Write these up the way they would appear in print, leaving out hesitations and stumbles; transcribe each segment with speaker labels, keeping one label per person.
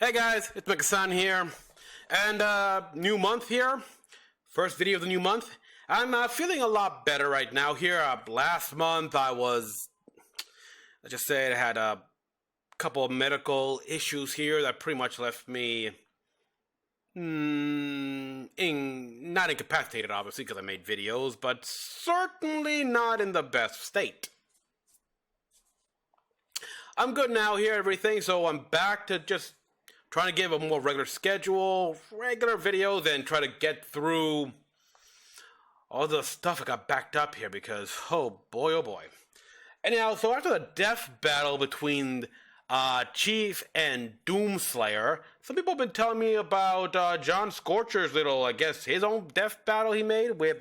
Speaker 1: Hey guys, it's Mecha-san here, and new month here, first video of the new month. I'm feeling a lot better right now here. Last month let's just say I had a couple of medical issues here that pretty much left me, not incapacitated obviously because I made videos, but certainly not in the best state. I'm good now here, everything, so I'm back to just trying to give a more regular schedule, regular videos, and try to get through all the stuff I got backed up here because, oh boy. Anyhow, so after the death battle between Chief and Doomslayer, some people have been telling me about joshscorcher's little, I guess, his own death battle he made with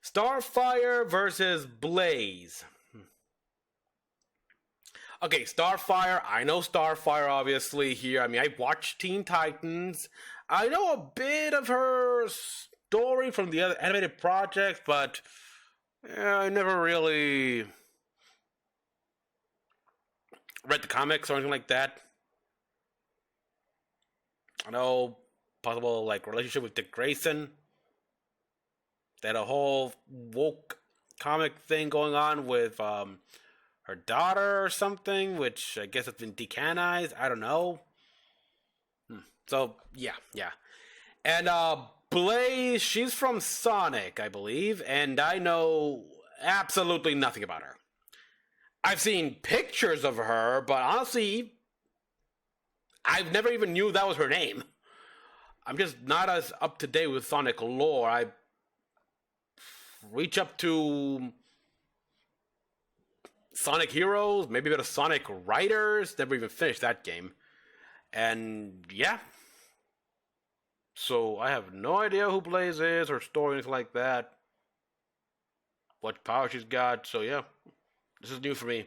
Speaker 1: Starfire versus Blaze. Okay, Starfire, I know Starfire obviously here. I mean, I watched Teen Titans. I know a bit of her story from the other animated projects, but I never really read the comics or anything like that. I know possible like relationship with Dick Grayson. They had a whole woke comic thing going on with her daughter or something, which I guess has been decanonized. I don't know. So, yeah. And, Blaze, she's from Sonic, I believe, and I know absolutely nothing about her. I've seen pictures of her, but honestly, I've never even knew that was her name. I'm just not as up to date with Sonic lore. I reach up to Sonic Heroes, maybe a bit of Sonic Riders. Never even finished that game. And yeah. So I have no idea who Blaze is or story, anything like that. What power she's got. So yeah, this is new for me.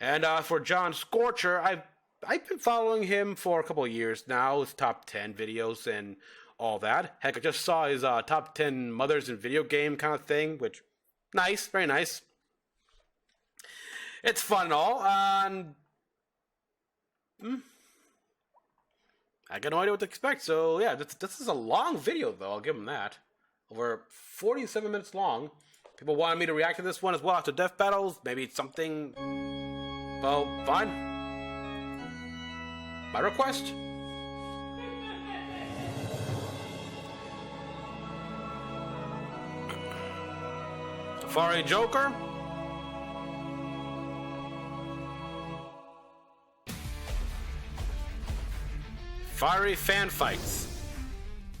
Speaker 1: And for joshscorcher, I've been following him for a couple of years now. His top 10 videos and all that. Heck, I just saw his top 10 mothers in video game kind of thing, which nice, very nice. It's fun and all, and I got no idea what to expect, so yeah, this is a long video, though, I'll give him that. Over 47 minutes long. People wanted me to react to this one as well after death battles, maybe it's something, well, fine. My request. Safari Joker. Fiery fan fights.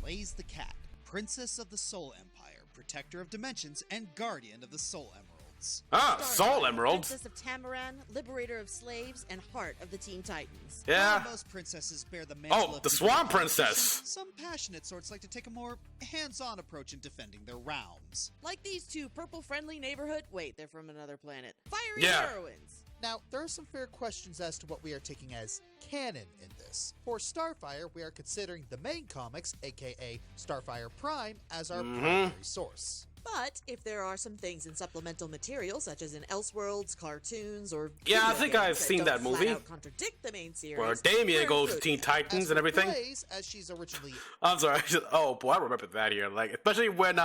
Speaker 2: Blaze the Cat, Princess of the Soul Empire, Protector of Dimensions, and Guardian of the Soul Emeralds.
Speaker 1: Soul Emeralds.
Speaker 3: Princess of Tamaran, Liberator of Slaves, and Heart of the Teen Titans.
Speaker 1: Yeah.
Speaker 2: While most princesses bear the mantle of
Speaker 1: the Swan Princess.
Speaker 2: Some passionate sorts like to take a more hands-on approach in defending their realms.
Speaker 3: Like these two purple-friendly neighborhood... Wait, they're from another planet. Fiery heroines.
Speaker 4: Now, there are some fair questions as to what we are taking as canon in this. For Starfire, we are considering the main comics, aka Starfire Prime, as our primary source.
Speaker 3: But if there are some things in supplemental material, such as in Elseworlds, cartoons, or
Speaker 1: yeah, I think I've seen that movie.
Speaker 3: Contradict the main series.
Speaker 1: Where Damien goes to Teen Titans and everything.
Speaker 4: Blaze, as she's originally.
Speaker 1: I'm sorry. Oh boy, I remember that here. Like, especially when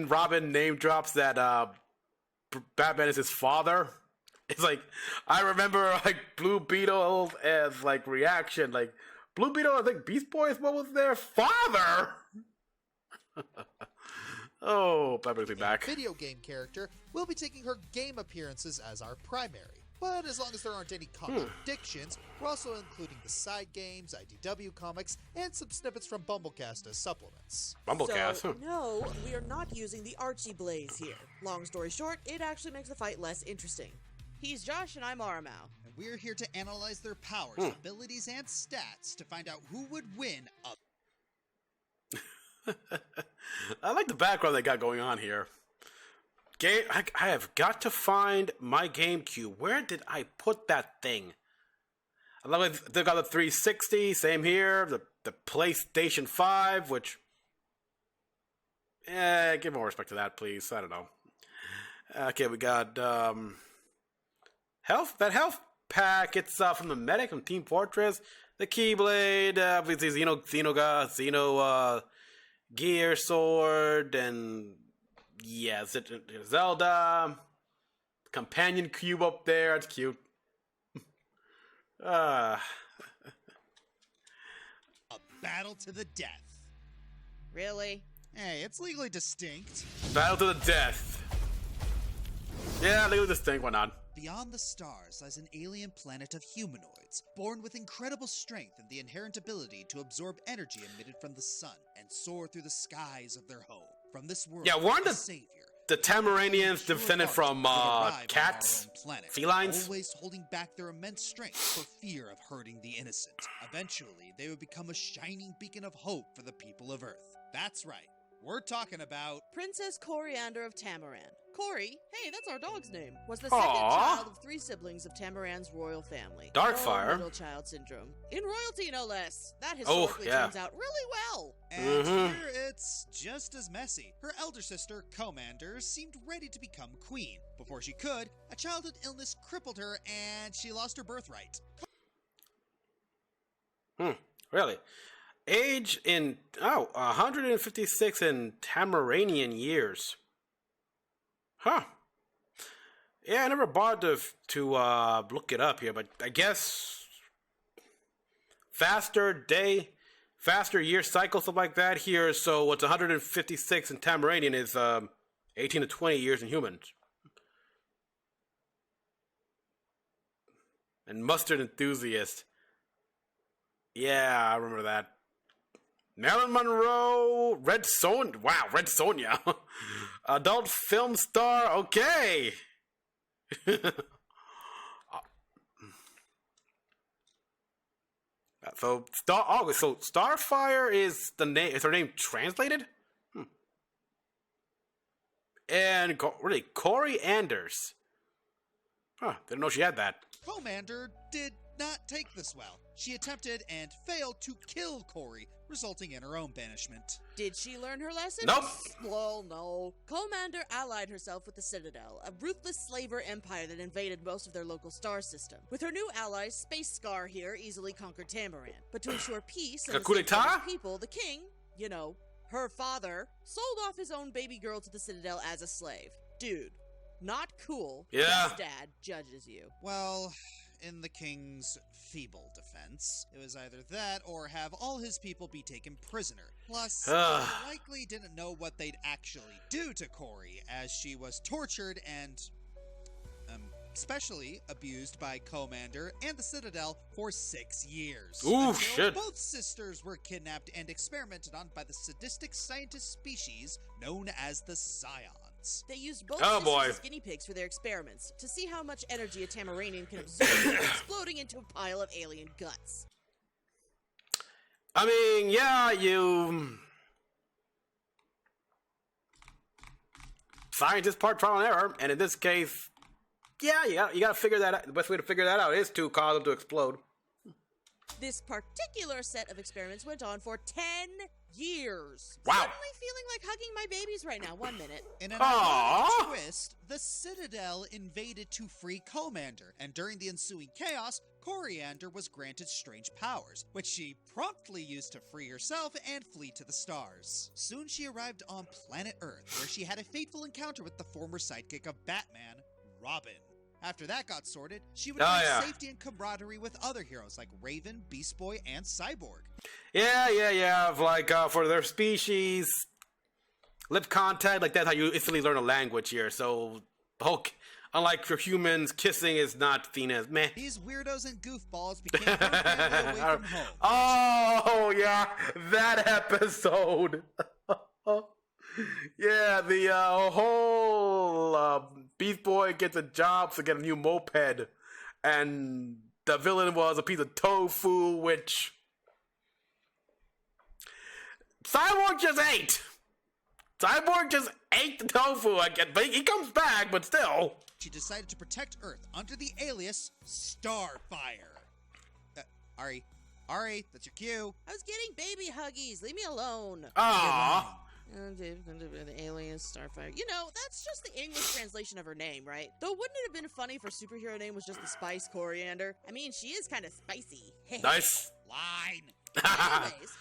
Speaker 1: Robin name drops that Batman is his father. It's like I remember like Blue Beetle as like reaction. Like Blue Beetle, I think Beast Boy is what was their father. Oh, Batman's back.
Speaker 4: Video game character, we'll be taking her game appearances as our primary. But as long as there aren't any contradictions, we're also including the side games, IDW comics, and some snippets from Bumblecast as supplements.
Speaker 1: Bumblecast?
Speaker 3: So, no, we are not using the Archie Blaze here. Long story short, it actually makes the fight less interesting. He's Josh and I'm Aramau.
Speaker 2: And we're here to analyze their powers, abilities, and stats to find out who would win a...
Speaker 1: I like the background they got going on here. I have got to find my GameCube. Where did I put that thing? I love it. They've got the 360. Same here. The PlayStation 5, which... give more respect to that, please. I don't know. Okay, we got... health? That health pack. It's from the medic from Team Fortress. The Keyblade, obviously Xeno Gear Sword, and yeah, Zelda. Companion cube up there. It's cute.
Speaker 2: A battle to the death.
Speaker 3: Really?
Speaker 2: Hey, it's legally distinct.
Speaker 1: Battle to the death. Yeah, legally distinct. Why not?
Speaker 2: Beyond the stars lies an alien planet of humanoids, born with incredible strength and the inherent ability to absorb energy emitted from the sun and soar through the skies of their home. From this world,
Speaker 1: Yeah, weren't
Speaker 2: the savior.
Speaker 1: the Tamaranians descended from cats, felines?
Speaker 2: Always holding back their immense strength for fear of hurting the innocent. Eventually, they would become a shining beacon of hope for the people of Earth. That's right. We're talking about
Speaker 3: Princess Coriander of Tamaran. Cori, hey, that's our dog's name, was the second
Speaker 1: Aww.
Speaker 3: child of 3 siblings of Tamaran's royal family.
Speaker 1: Darkfire.
Speaker 3: Middle child syndrome. In royalty, no less. That historically
Speaker 1: yeah.
Speaker 3: turns out really well.
Speaker 2: And here it's just as messy. Her elder sister, Commander, seemed ready to become queen. Before she could, a childhood illness crippled her and she lost her birthright.
Speaker 1: Really? Age in 156 in Tamaranian years. Huh. Yeah, I never bothered to look it up here, but I guess faster year cycle, something like that here. So what's 156 in Tamaranian is 18 to 20 years in humans. And mustard enthusiast. Yeah, I remember that. Marilyn Monroe, Red Sonja. Wow, Red Sonja. Adult film star. Okay. So Starfire is the name. Is her name translated? And really, Cori Anders. Huh? Didn't know she had that.
Speaker 2: Commander did not take this well. She attempted and failed to kill Cori, resulting in her own banishment.
Speaker 3: Did she learn her lesson?
Speaker 1: Nope.
Speaker 3: Well, no. Commander allied herself with the Citadel, a ruthless slaver empire that invaded most of their local star system. With her new allies, Space Scar here easily conquered Tamaran. But to ensure peace and the
Speaker 1: coup
Speaker 3: safety of
Speaker 1: d'etat?
Speaker 3: the people, the king, her father, sold off his own baby girl to the Citadel as a slave. Dude, not cool.
Speaker 1: Yeah.
Speaker 3: His dad judges you.
Speaker 2: Well, in the king's feeble defense, it was either that or have all his people be taken prisoner. Plus, they likely didn't know what they'd actually do to Cori, as she was tortured and especially abused by Commander and the Citadel for 6 years.
Speaker 1: Ooh,
Speaker 2: until
Speaker 1: shit.
Speaker 2: both sisters were kidnapped and experimented on by the sadistic scientist species known as the Scions.
Speaker 3: They used both
Speaker 1: Oh,
Speaker 3: sisters
Speaker 1: boy.
Speaker 3: as guinea pigs for their experiments to see how much energy a Tamaranian can absorb before exploding into a pile of alien guts.
Speaker 1: I mean, yeah, scientist part trial and error, and in this case, yeah, you gotta figure that out. The best way to figure that out is to cause them to explode.
Speaker 3: This particular set of experiments went on for 10 years.
Speaker 1: Wow.
Speaker 3: Suddenly feeling like hugging my babies right now. 1 minute.
Speaker 2: In an
Speaker 1: Aww.
Speaker 2: ironic twist, the Citadel invaded to free Commander, and during the ensuing chaos, Coriander was granted strange powers, which she promptly used to free herself and flee to the stars. Soon she arrived on planet Earth, where she had a fateful encounter with the former sidekick of Batman, Robin. After that got sorted, she would find safety and camaraderie with other heroes like Raven, Beast Boy, and Cyborg.
Speaker 1: Yeah. Like, for their species, lip contact, like that's how you instantly learn a language here. So, unlike for humans, kissing is not seen as meh.
Speaker 2: These weirdos and goofballs became her family away from home.
Speaker 1: Oh, yeah, that episode. Yeah, the whole Beast Boy gets a job to get a new moped, and the villain was a piece of tofu, which Cyborg just ate. Cyborg just ate the tofu again, but he comes back, but still.
Speaker 2: She decided to protect Earth under the alias Starfire. Ari, that's your cue.
Speaker 3: I was getting baby huggies. Leave me alone.
Speaker 1: Aww.
Speaker 3: The aliens, Starfire. You know, that's just the English translation of her name, right? Though wouldn't it have been funny if her superhero name was just the Spice Coriander? I mean, she is kind of spicy.
Speaker 1: Nice.
Speaker 2: Line.
Speaker 3: Anyways,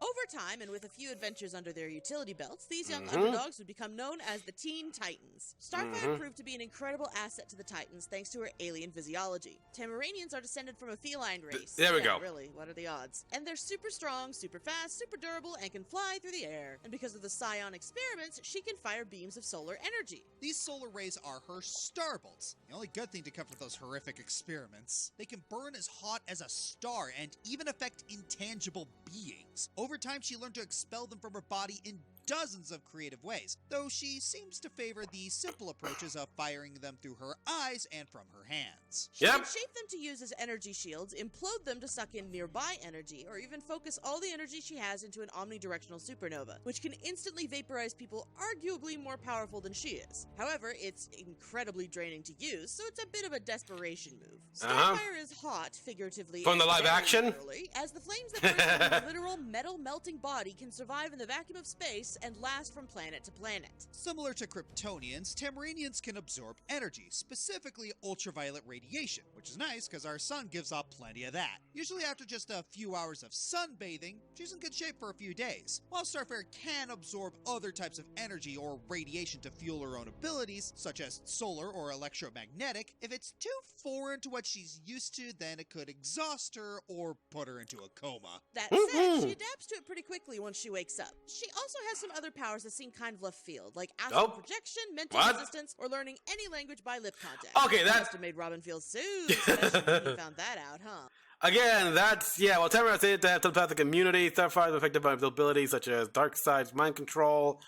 Speaker 3: over time, and with a few adventures under their utility belts, these young underdogs would become known as the Teen Titans. Starfire proved to be an incredible asset to the Titans thanks to her alien physiology. Tamaranians are descended from a feline race.
Speaker 1: There we go.
Speaker 3: Really, what are the odds? And they're super strong, super fast, super durable, and can fly through the air. And because of the Scion experiments, she can fire beams of solar energy.
Speaker 2: These solar rays are her star bolts. The only good thing to come from those horrific experiments. They can burn as hot as a star and even affect intangible beings. Over time, she learned to expel them from her body in dozens of creative ways, though she seems to favor the simple approaches of firing them through her eyes and from her hands.
Speaker 3: She can shape them to use as energy shields, implode them to suck in nearby energy, or even focus all the energy she has into an omnidirectional supernova, which can instantly vaporize people arguably more powerful than she is. However, it's incredibly draining to use, so it's a bit of a desperation move. Starfire is hot, figuratively,
Speaker 1: from the live action,
Speaker 3: literally, as the flames that burst from her literal metal-melting body can survive in the vacuum of space and last from planet to planet.
Speaker 2: Similar to Kryptonians, Tamaranians can absorb energy, specifically ultraviolet radiation, which is nice because our sun gives off plenty of that. Usually after just a few hours of sunbathing, she's in good shape for a few days. While Starfire can absorb other types of energy or radiation to fuel her own abilities, such as solar or electromagnetic, if it's too foreign to what she's used to, then it could exhaust her or put her into a coma.
Speaker 3: That said, she adapts to it pretty quickly once she wakes up. She also has some other powers that seem kind of left field, like astral projection, mental resistance, or learning any language by lip contact.
Speaker 1: Okay, that
Speaker 3: must have made Robin feel soothed, especially when he found that out, huh?
Speaker 1: Again, that's, well, Tamara said to have telepathic immunity. Starfire is affected by abilities such as dark side's mind control,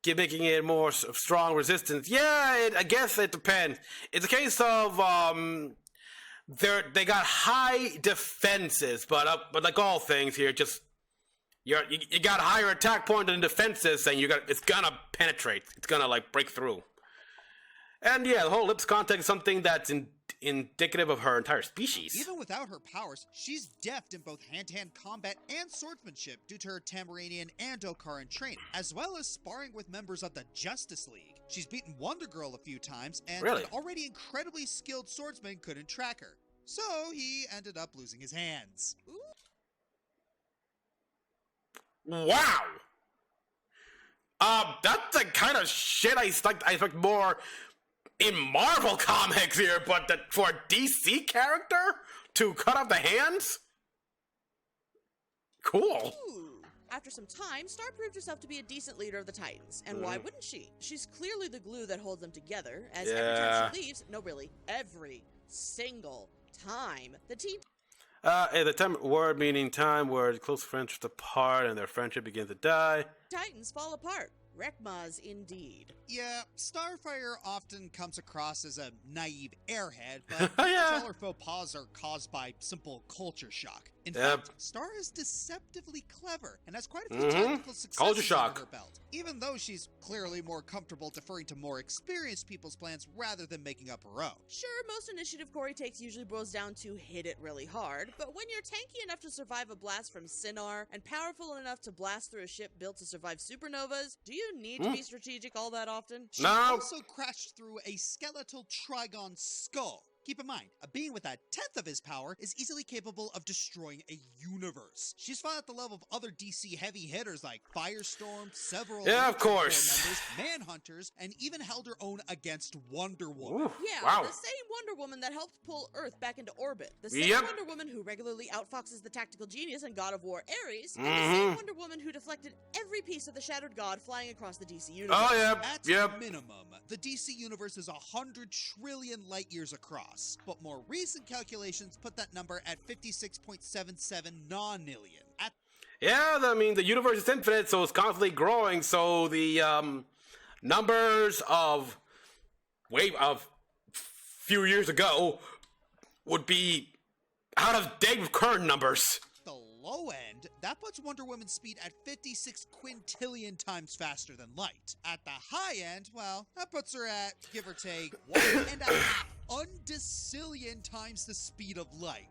Speaker 1: making it more strong resistance. Yeah, I guess it depends. It's a case of, they got high defenses, but like all things here, just, you got a higher attack point than defenses, and it's gonna penetrate. It's gonna, like, break through. And yeah, the whole lips contact is something that's indicative of her entire species.
Speaker 2: Even without her powers, she's deft in both hand-to-hand combat and swordsmanship due to her Tamaranian and Okaran training, as well as sparring with members of the Justice League. She's beaten Wonder Girl a few times, and an already incredibly skilled swordsman couldn't track her. So he ended up losing his hands.
Speaker 3: Ooh.
Speaker 1: Wow! That's the kind of shit I expect more in Marvel comics here, but for a DC character to cut off the hands? Cool.
Speaker 3: Ooh. After some time, Star proved herself to be a decent leader of the Titans, and why wouldn't she? She's clearly the glue that holds them together, as every time she leaves, every single time, the team...
Speaker 1: the time word meaning time where close friends drift apart and their friendship begins to die.
Speaker 3: Titans fall apart. Rekmaz indeed.
Speaker 2: Yeah, Starfire often comes across as a naive airhead, but all her faux pas are caused by simple culture shock. In fact, Star is deceptively clever and has quite a few technical successes under her belt, even though she's clearly more comfortable deferring to more experienced people's plans rather than making up her own.
Speaker 3: Sure, most initiative Corey takes usually boils down to hit it really hard, but when you're tanky enough to survive a blast from Sinar and powerful enough to blast through a ship built to survive supernovas, do you need to be strategic all that often?
Speaker 2: She also crashed through a skeletal Trigon skull. Keep in mind, a being with a tenth of his power is easily capable of destroying a universe. She's fought at the level of other DC heavy hitters like Firestorm, several
Speaker 1: of course
Speaker 2: members, Manhunters, and even held her own against Wonder Woman.
Speaker 3: The same Wonder Woman that helped pull Earth back into orbit. The same Wonder Woman who regularly outfoxes the tactical genius and god of war Ares, and the same Wonder Woman who deflected every piece of the Shattered God flying across the DC universe.
Speaker 2: At minimum, the DC universe is 100 trillion light years across. But more recent calculations put that number at 56.77 nonillion.
Speaker 1: I mean, the universe is infinite, so it's constantly growing, so the numbers of few years ago would be out of date with current numbers.
Speaker 2: The low end, that puts Wonder Woman's speed at 56 quintillion times faster than light. At the high end, well, that puts her at, give or take, 1.5 undecillion times the speed of light.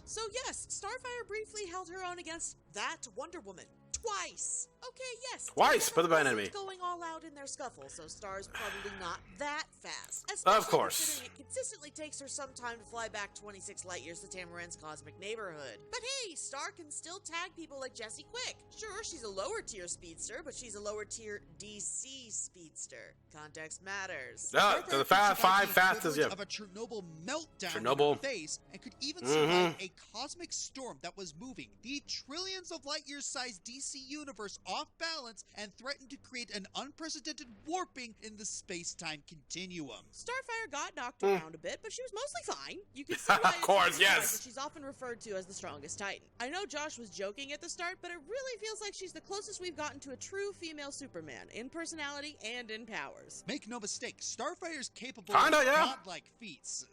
Speaker 3: that. So yes, Starfire briefly held her own against that Wonder Woman. Twice! Okay, yes.
Speaker 1: Twice, but the bad
Speaker 3: wasn't
Speaker 1: enemy.
Speaker 3: going all out in their scuffle, so Star's probably not that fast.
Speaker 1: Of course.
Speaker 3: Considering it consistently takes her some time to fly back 26 light years to Tamaran's cosmic neighborhood. But hey, Star can still tag people like Jessie Quick. Sure, she's a lower tier speedster, but she's a lower tier DC speedster. Context matters.
Speaker 1: The five fastest, yeah.
Speaker 2: Of a Chernobyl meltdown
Speaker 1: Chernobyl.
Speaker 2: in her face, and could even survive a cosmic storm that was moving the trillions of light years sized DC universe off balance and threatened to create an unprecedented warping in the space-time continuum.
Speaker 3: Starfire got knocked around a bit, but she was mostly fine. You can see why
Speaker 1: Of course,
Speaker 3: it's
Speaker 1: yes.
Speaker 3: that she's often referred to as the strongest Titan. I know Josh was joking at the start, but it really feels like she's the closest we've gotten to a true female Superman, in personality and in powers.
Speaker 2: Make no mistake, Starfire's capable
Speaker 1: Kinda,
Speaker 2: of
Speaker 1: yeah.
Speaker 2: godlike feats.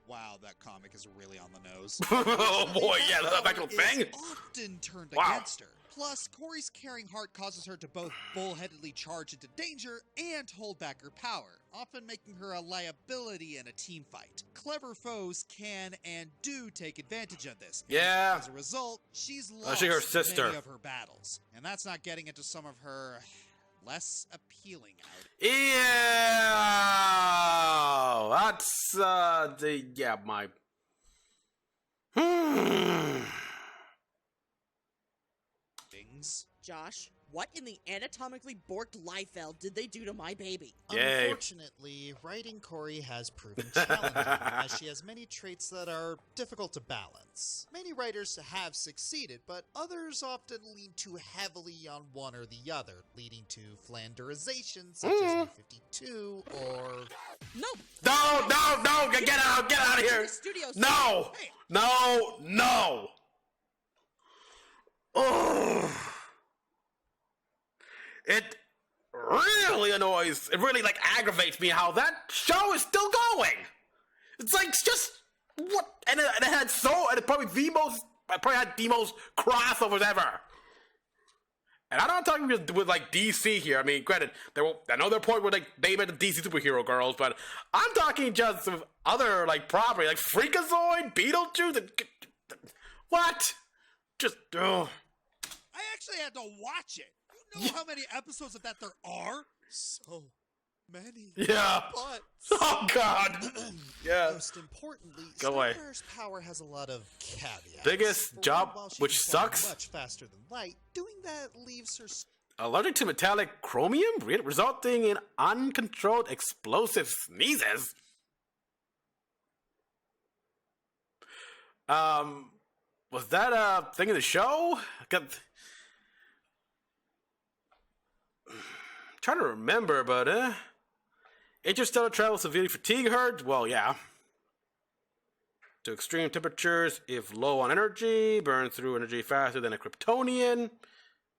Speaker 2: Wow, that comic is really on the nose.
Speaker 1: Oh boy, yeah, that
Speaker 2: power
Speaker 1: little
Speaker 2: is
Speaker 1: thing.
Speaker 2: often turned
Speaker 1: Wow.
Speaker 2: against her. Plus, Corey's caring heart causes her to both bullheadedly charge into danger and hold back her power, often making her a liability in a team fight. Clever foes can and do take advantage of this. and
Speaker 1: Yeah.
Speaker 2: As a result, she's lost
Speaker 1: Especially her sister.
Speaker 2: many of her battles. And that's not getting into some of her less appealing out.
Speaker 1: Yeah, that's my.
Speaker 2: Things.
Speaker 3: Josh, what in the anatomically borked Liefeld did they do to my baby?
Speaker 1: Yay.
Speaker 4: Unfortunately, writing Corey has proven challenging, as she has many traits that are difficult to balance. Many writers have succeeded, but others often lean too heavily on one or the other, leading to flanderization such as New 52 or...
Speaker 3: No!
Speaker 1: No, get out of here!
Speaker 3: Studio
Speaker 1: No,
Speaker 3: Hey,
Speaker 1: no. Oh, it really annoys. It really aggravates me how that show is still going. It's just what, and it had probably had the most crossovers ever. And I'm not talking with DC here. I mean, granted, I know their point where they made the DC superhero girls, but I'm talking just of other property like Freakazoid, Beetlejuice, and what? Just
Speaker 2: I actually had to watch it. You know how many episodes of that there are? So many.
Speaker 1: yeah.
Speaker 2: But
Speaker 1: Oh God. Yeah.
Speaker 4: Most importantly,
Speaker 1: Go away.
Speaker 4: Starfire's power has a lot of caveats.
Speaker 1: Biggest
Speaker 4: For one,
Speaker 1: job,
Speaker 4: while she
Speaker 1: which
Speaker 4: can fly
Speaker 1: sucks.
Speaker 4: much faster than light, doing that leaves her
Speaker 1: Allergic to metallic chromium, resulting in uncontrolled explosive sneezes. Was that a thing in the show? Trying to remember, but interstellar travel severely fatigue her. Well, yeah. To extreme temperatures, if low on energy, burn through energy faster than a Kryptonian.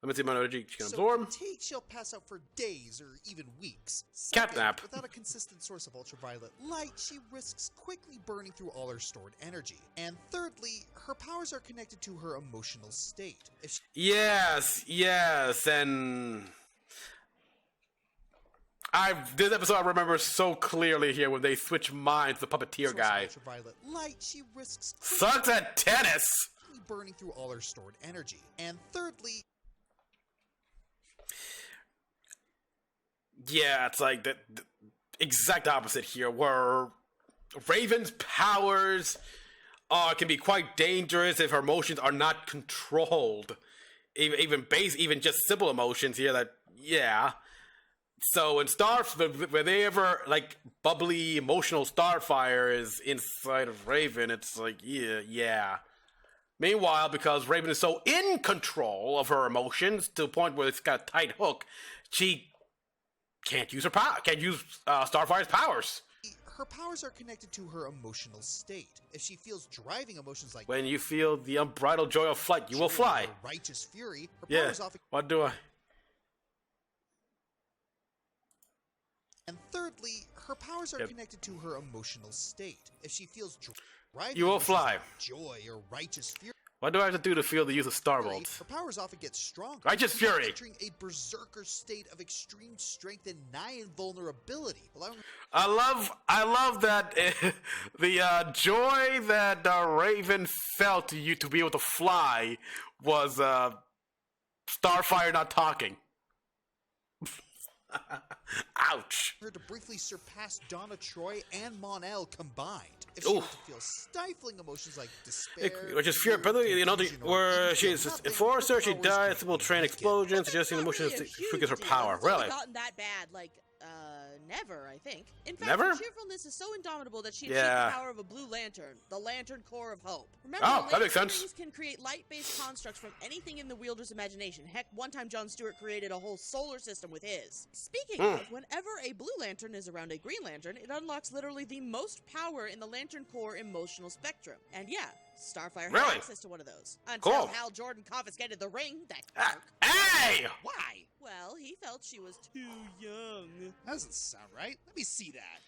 Speaker 1: Limits the amount of energy she can absorb.
Speaker 4: fatigue, she'll pass out for days or even weeks.
Speaker 1: Cat nap.
Speaker 4: Without a consistent source of ultraviolet light, she risks quickly burning through all her stored energy. And thirdly, her powers are connected to her emotional state. If she
Speaker 1: Yes, and this episode I remember so clearly here when they switch minds, the puppeteer
Speaker 4: source of
Speaker 1: guy
Speaker 4: ultraviolet light, she risks
Speaker 1: sucks at tennis.
Speaker 4: quickly burning through all her stored energy. And thirdly,
Speaker 1: Yeah, it's like the exact opposite here, where Raven's powers can be quite dangerous if her emotions are not controlled. Even just simple emotions here. So in whenever bubbly emotional Starfire is inside of Raven, it's yeah. Meanwhile, because Raven is so in control of her emotions to the point where it's got a tight hook, she can't use her power. Can't use Starfire's powers.
Speaker 4: her powers are connected to her emotional state. If she feels driving emotions like
Speaker 1: When you feel the unbridled joy of flight, you will fly.
Speaker 4: or righteous fury, her
Speaker 1: Yeah.
Speaker 4: powers often.
Speaker 1: What do I?
Speaker 4: And thirdly, her powers are
Speaker 1: Yep.
Speaker 4: connected to her emotional state. If she feels driving
Speaker 1: You will
Speaker 4: emotions
Speaker 1: fly.
Speaker 4: like joy or righteous fury,
Speaker 1: What do I have to do to feel the use of Star
Speaker 4: Fury,
Speaker 1: Bolts?
Speaker 4: her powers often get stronger.
Speaker 1: Righteous Fury.
Speaker 4: Entering a berserker state of extreme strength and nigh invulnerability, allowing
Speaker 1: I love that the joy that Raven felt to be able to fly was Starfire not talking. Ouch.
Speaker 4: her to briefly surpass Donna Troy and Mon-El combined. If she were to feel stifling emotions like despair,
Speaker 1: Which is fear, but you know,
Speaker 4: confusion, or
Speaker 1: where
Speaker 4: even
Speaker 1: she is
Speaker 4: nothing,
Speaker 1: enforced her, she
Speaker 4: powers
Speaker 1: dies,
Speaker 4: can
Speaker 1: simple train
Speaker 4: weaken.
Speaker 1: explosions,
Speaker 3: That's
Speaker 1: suggesting
Speaker 3: not
Speaker 1: emotions
Speaker 3: really a huge
Speaker 1: triggers her
Speaker 3: deal.
Speaker 1: power.
Speaker 3: It's only
Speaker 1: Really?
Speaker 3: gotten that bad, like, never, I think. In fact,
Speaker 1: Never?
Speaker 3: her cheerfulness is so indomitable that she achieved
Speaker 1: Yeah.
Speaker 3: the power of a blue lantern, the Lantern Core of Hope. Remember,
Speaker 1: Oh, that makes
Speaker 3: lantern
Speaker 1: sense.
Speaker 3: rings can create light-based constructs from anything in the wielder's imagination. Heck, one time Jon Stewart created a whole solar system with his. Speaking of, whenever a blue lantern is around a green lantern, it unlocks literally the most power in the Lantern Core emotional spectrum. And yeah, Starfire
Speaker 1: Really?
Speaker 3: had access to one of those. Until
Speaker 1: Cool.
Speaker 3: Hal Jordan confiscated the ring, that
Speaker 1: Ah,
Speaker 3: jerk.
Speaker 1: hey!
Speaker 4: Why?
Speaker 3: Well, he felt she was too young.
Speaker 2: That doesn't sound right. Let me see that.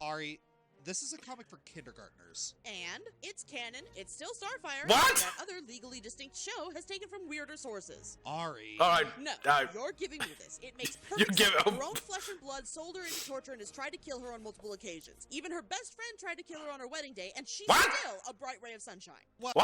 Speaker 2: Ari, this is a comic for kindergartners.
Speaker 3: And it's canon, it's still Starfire.
Speaker 1: What?
Speaker 3: And that other legally distinct show has taken from weirder sources.
Speaker 2: Ari.
Speaker 1: All right.
Speaker 3: No,
Speaker 1: Uh,
Speaker 3: you're giving me this. It makes
Speaker 1: You
Speaker 3: perfect
Speaker 1: give
Speaker 3: sense.
Speaker 1: him-
Speaker 3: Her own flesh and blood sold her into torture and has tried to kill her on multiple occasions. Even her best friend tried to kill her on her wedding day, and she's
Speaker 1: What?
Speaker 3: still a bright ray of sunshine.
Speaker 1: what?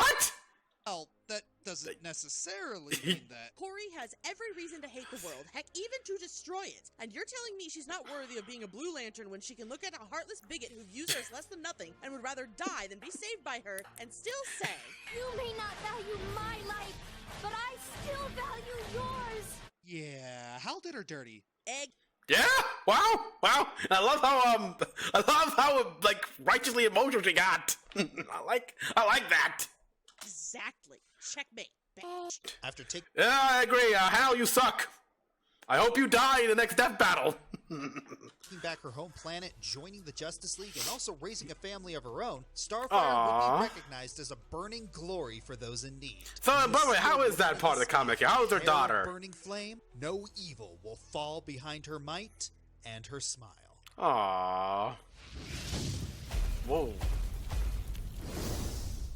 Speaker 2: Well, that doesn't necessarily mean that.
Speaker 3: Corey has every reason to hate the world, heck, even to destroy it. And you're telling me she's not worthy of being a Blue Lantern when she can look at a heartless bigot who views her as less than nothing and would rather die than be saved by her and still say,
Speaker 5: You may not value my life, but I still value yours.
Speaker 2: Yeah, Hal did her dirty.
Speaker 3: egg.
Speaker 1: Yeah. Wow. Wow. And I love how like righteously emotional she got. I like that.
Speaker 3: Exactly. Checkmate. Bitch.
Speaker 4: After taking
Speaker 1: Yeah, I agree. Hal, you suck. I hope you die in the next death battle.
Speaker 4: back her home planet, joining the Justice League, and also raising a family of her own, Starfire
Speaker 1: Aww.
Speaker 4: would be recognized as a burning glory for those in need.
Speaker 1: So, by the way, how is that part of the comic? How is her
Speaker 4: Trail of
Speaker 1: daughter?
Speaker 4: Burning flame, no evil will fall behind her might and her smile.
Speaker 1: Aww. Whoa.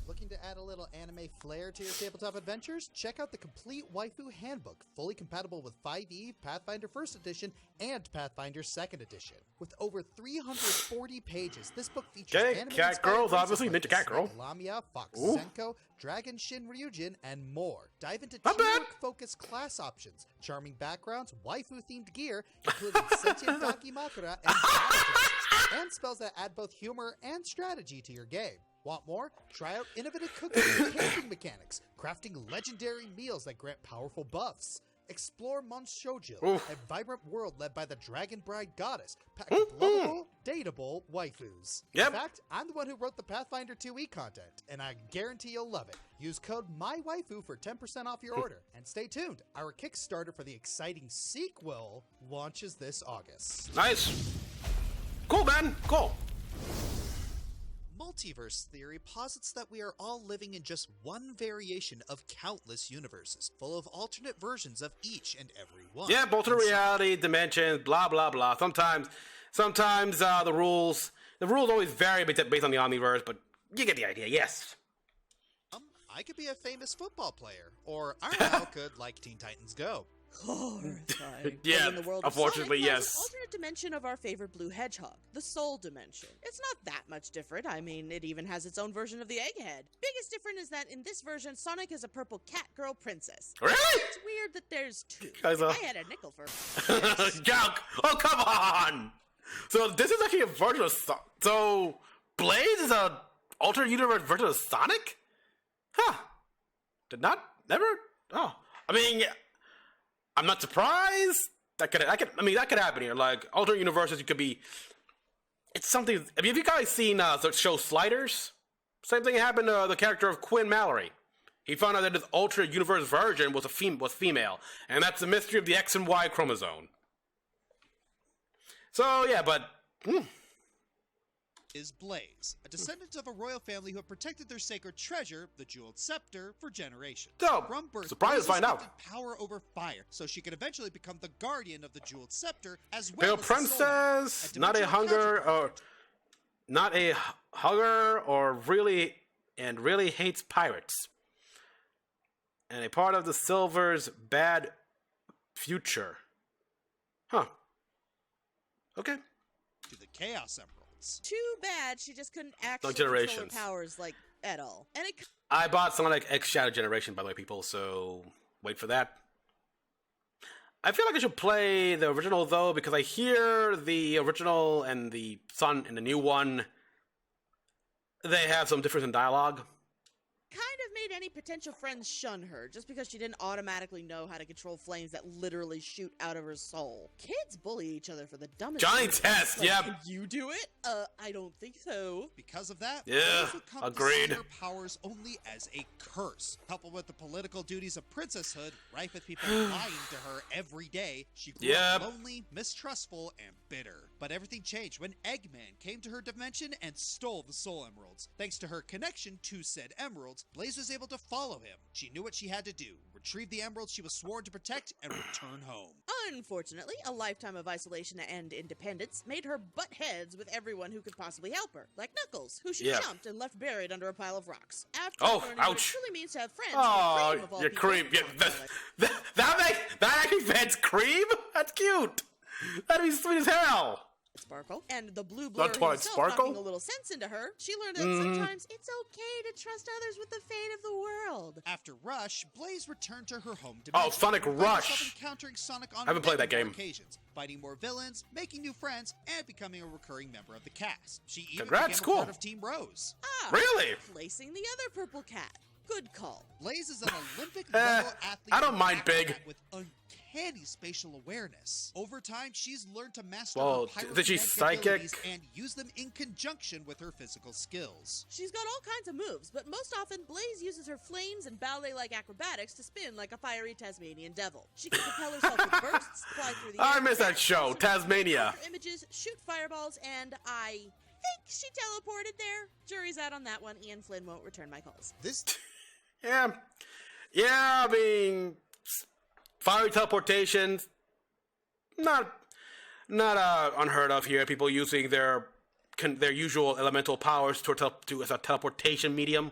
Speaker 4: Looking to add a little anime flair to your tabletop adventures? Check out the Complete Waifu Handbook, fully compatible with 5e, Pathfinder 1st Edition, and Pathfinder 2nd Edition. With over 340 pages, this book features
Speaker 1: Okay,
Speaker 4: anime
Speaker 1: cat girls,
Speaker 4: inspired
Speaker 1: obviously,
Speaker 4: races
Speaker 1: Ninja Cat Girl.
Speaker 4: like Lamia, Fox
Speaker 1: Ooh.
Speaker 4: Senko, Dragon Shin Ryujin, and more. Dive into
Speaker 1: Not bad.
Speaker 4: teamwork-focused class options, charming backgrounds, waifu-themed gear, including sentient Dakimakura and strategies, and spells that add both humor and strategy to your game. Want more? Try out innovative cooking and camping mechanics, crafting legendary meals that grant powerful buffs. Explore Monshoujo,
Speaker 1: Oof.
Speaker 4: a vibrant world led by the Dragon Bride goddess, packed with lovable, dateable waifus.
Speaker 1: Yep.
Speaker 4: In fact, I'm the one who wrote the Pathfinder 2e content, and I guarantee you'll love it. Use code MyWaifu for 10% off your order. And stay tuned, our Kickstarter for the exciting sequel launches this August.
Speaker 1: Nice. Cool, man. Cool.
Speaker 4: Multiverse theory posits that we are all living in just one variation of countless universes, full of alternate versions of each and every one.
Speaker 1: Yeah, alternate reality, dimensions, blah blah blah. Sometimes the rules always vary based on the omniverse, but you get the idea. Yes.
Speaker 4: I could be a famous football player, or Arlo could like Teen Titans Go.
Speaker 3: Horrifying.
Speaker 1: Yeah,
Speaker 3: But in the world
Speaker 1: unfortunately,
Speaker 3: of Sonic, there's
Speaker 1: yes.
Speaker 3: an alternate dimension of our favorite blue hedgehog, the Soul Dimension. It's not that much different. I mean, it even has its own version of the Egghead. Biggest difference is that in this version, Sonic is a purple cat girl princess.
Speaker 1: Really?
Speaker 3: It's weird that there's two.
Speaker 1: Guys,
Speaker 3: I had a nickel for
Speaker 1: Junk. Oh, come on. So this is actually a version of so Blaze is a alternate universe version of Sonic? Huh. Never? Oh. I mean, I'm not surprised. That could happen here. Like, alternate universes, you could be... It's something... I mean, have you guys seen the show Sliders? Same thing happened to the character of Quinn Mallory. He found out that his alternate universe version was female. And that's the mystery of the X and Y chromosome. So, yeah, but...
Speaker 2: Is Blaze, a descendant of a royal family who have protected their sacred treasure, the Jeweled Scepter, for generations.
Speaker 1: So,
Speaker 2: From birth,
Speaker 1: surprised
Speaker 2: Blaze
Speaker 1: to find out.
Speaker 2: gifted power over fire, so she could eventually become the guardian of the Jeweled Scepter, as well
Speaker 1: Pale
Speaker 2: as the Soul Knight,
Speaker 1: Princess,
Speaker 2: a
Speaker 1: not a
Speaker 2: dimensional
Speaker 1: hunger,
Speaker 2: counterpart.
Speaker 1: or not a hugger, or really hates pirates. and a part of the Silver's bad future. Huh. Okay.
Speaker 2: To the Chaos Emeralds.
Speaker 3: Too bad she just couldn't actually
Speaker 1: Like
Speaker 3: control her
Speaker 1: Generations.
Speaker 3: powers, like, at all. And it
Speaker 1: I bought Sonic X Shadow Generation, by the way, people, so wait for that. I feel like I should play the original, though, because I hear the original and the new one, they have some difference in dialogue.
Speaker 3: kind of made any potential friends shun her just because she didn't automatically know how to control flames that literally shoot out of her soul. Kids bully each other for the dumbest
Speaker 1: Johnny
Speaker 3: reasons.
Speaker 1: Test,
Speaker 3: Like,
Speaker 1: yep.
Speaker 3: Can you do it? I don't think so.
Speaker 2: Because of that,
Speaker 1: Yeah,
Speaker 2: Blaze would come
Speaker 1: agreed.
Speaker 2: to see her powers only as a curse. Coupled with the political duties of princesshood, rife with people lying to her every day, she grew
Speaker 1: Yep.
Speaker 2: up lonely, mistrustful, and bitter. But everything changed when Eggman came to her dimension and stole the Soul Emeralds. Thanks to her connection to said emeralds, Blaze was able to follow him. She knew what she had to do: retrieve the emeralds she was sworn to protect and return home.
Speaker 3: Unfortunately, a lifetime of isolation and independence made her butt heads with everyone who could possibly help her, like Knuckles, who she
Speaker 1: Yeah.
Speaker 3: jumped and left buried under a pile of rocks. After
Speaker 1: Oh,
Speaker 3: learning what it
Speaker 1: ouch.
Speaker 3: truly means to have friends,
Speaker 1: Oh,
Speaker 3: Cream of all
Speaker 1: you're
Speaker 3: people,
Speaker 1: creep. Yeah,
Speaker 3: Twilight.
Speaker 1: that actually fits cream? That's cute. That'd be sweet as hell.
Speaker 3: Sparkle, and the blue blur
Speaker 1: Twilight
Speaker 3: himself
Speaker 1: Sparkle?
Speaker 3: knocking a little sense into her, she learned that sometimes it's okay to trust others with the fate of the world.
Speaker 2: After Rush, Blaze returned to her home dimension.
Speaker 1: Oh, Sonic
Speaker 2: and found herself
Speaker 1: Rush.
Speaker 2: encountering Sonic on
Speaker 1: I haven't played that
Speaker 2: many
Speaker 1: game.
Speaker 2: more occasions, fighting more villains, making new friends, and becoming a recurring member of the cast. She even
Speaker 1: Congrats,
Speaker 2: became
Speaker 1: cool.
Speaker 2: a part of Team Rose.
Speaker 3: Ah,
Speaker 1: Really?
Speaker 3: placing the other purple cat. Good call.
Speaker 2: Blaze is an Olympic-level athlete.
Speaker 1: I don't
Speaker 2: with
Speaker 1: mind
Speaker 2: an
Speaker 1: big.
Speaker 2: acrobat with uncanny spatial awareness. Over time, she's learned to master
Speaker 1: Well,
Speaker 2: her
Speaker 1: isn't she
Speaker 2: pyrokinetic
Speaker 1: psychic?
Speaker 2: abilities and use them in conjunction with her physical skills.
Speaker 3: She's got all kinds of moves, but most often Blaze uses her flames and ballet-like acrobatics to spin like a fiery Tasmanian devil. She can propel herself with bursts, fly through the air,
Speaker 1: I miss that show, Tasmania.
Speaker 3: capture images, shoot fireballs, and I think she teleported there. Jury's out on that one. Ian Flynn won't return my calls.
Speaker 2: This
Speaker 1: Yeah. Yeah, I mean, fiery teleportation, not unheard of here. People using their usual elemental powers as a teleportation medium.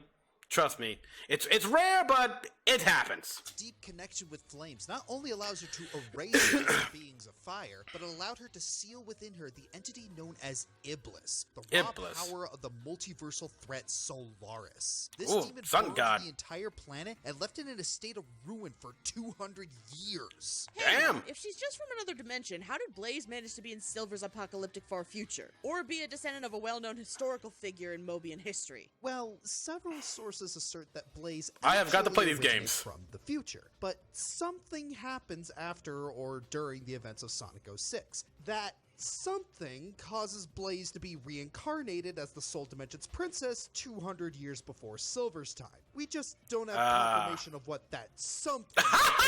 Speaker 1: Trust me, it's rare, but it happens.
Speaker 4: Deep connection with flames not only allows her to erase the beings of fire, but it allowed her to seal within her the entity known as Iblis, the raw
Speaker 1: Iblis.
Speaker 4: power of the multiversal threat Solaris. This
Speaker 1: Ooh,
Speaker 4: demon
Speaker 1: sun
Speaker 4: burned
Speaker 1: god.
Speaker 4: the entire planet and left it in a state of ruin for 200 years.
Speaker 3: Hey,
Speaker 1: Damn.
Speaker 3: if she's just from another dimension, how did Blaze manage to be in Silver's apocalyptic far future? Or be a descendant of a well-known historical figure in Mobian history?
Speaker 4: Well, several sources assert that Blaze
Speaker 1: I have got to
Speaker 4: actually
Speaker 1: play these
Speaker 4: originates
Speaker 1: games.
Speaker 4: from the future, but something happens after or during the events of Sonic 06. That something causes Blaze to be reincarnated as the Soul Dimension's princess 200 years before Silver's time. We just don't have confirmation of what that something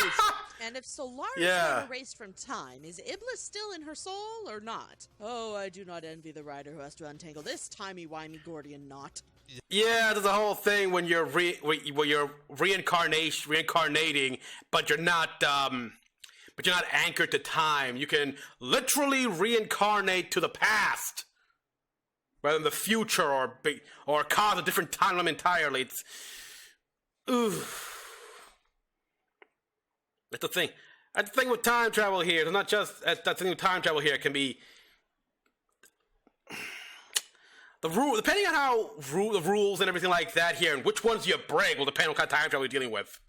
Speaker 4: is.
Speaker 3: And if Solaris
Speaker 1: Yeah.
Speaker 3: were erased from time, is Iblis still in her soul or not? Oh, I do not envy the rider who has to untangle this timey-wimey Gordian knot.
Speaker 1: Yeah, there's a whole thing when you're reincarnating, but you're not anchored to time. You can literally reincarnate to the past, rather than the future, or cause a different timeline entirely. It's That's the thing. That's the thing with time travel here. It's not just that's the thing with time travel here. It can be the rule, depending on how the rules and everything like that here, and which ones you break will depend on what kind of time travel you're dealing with.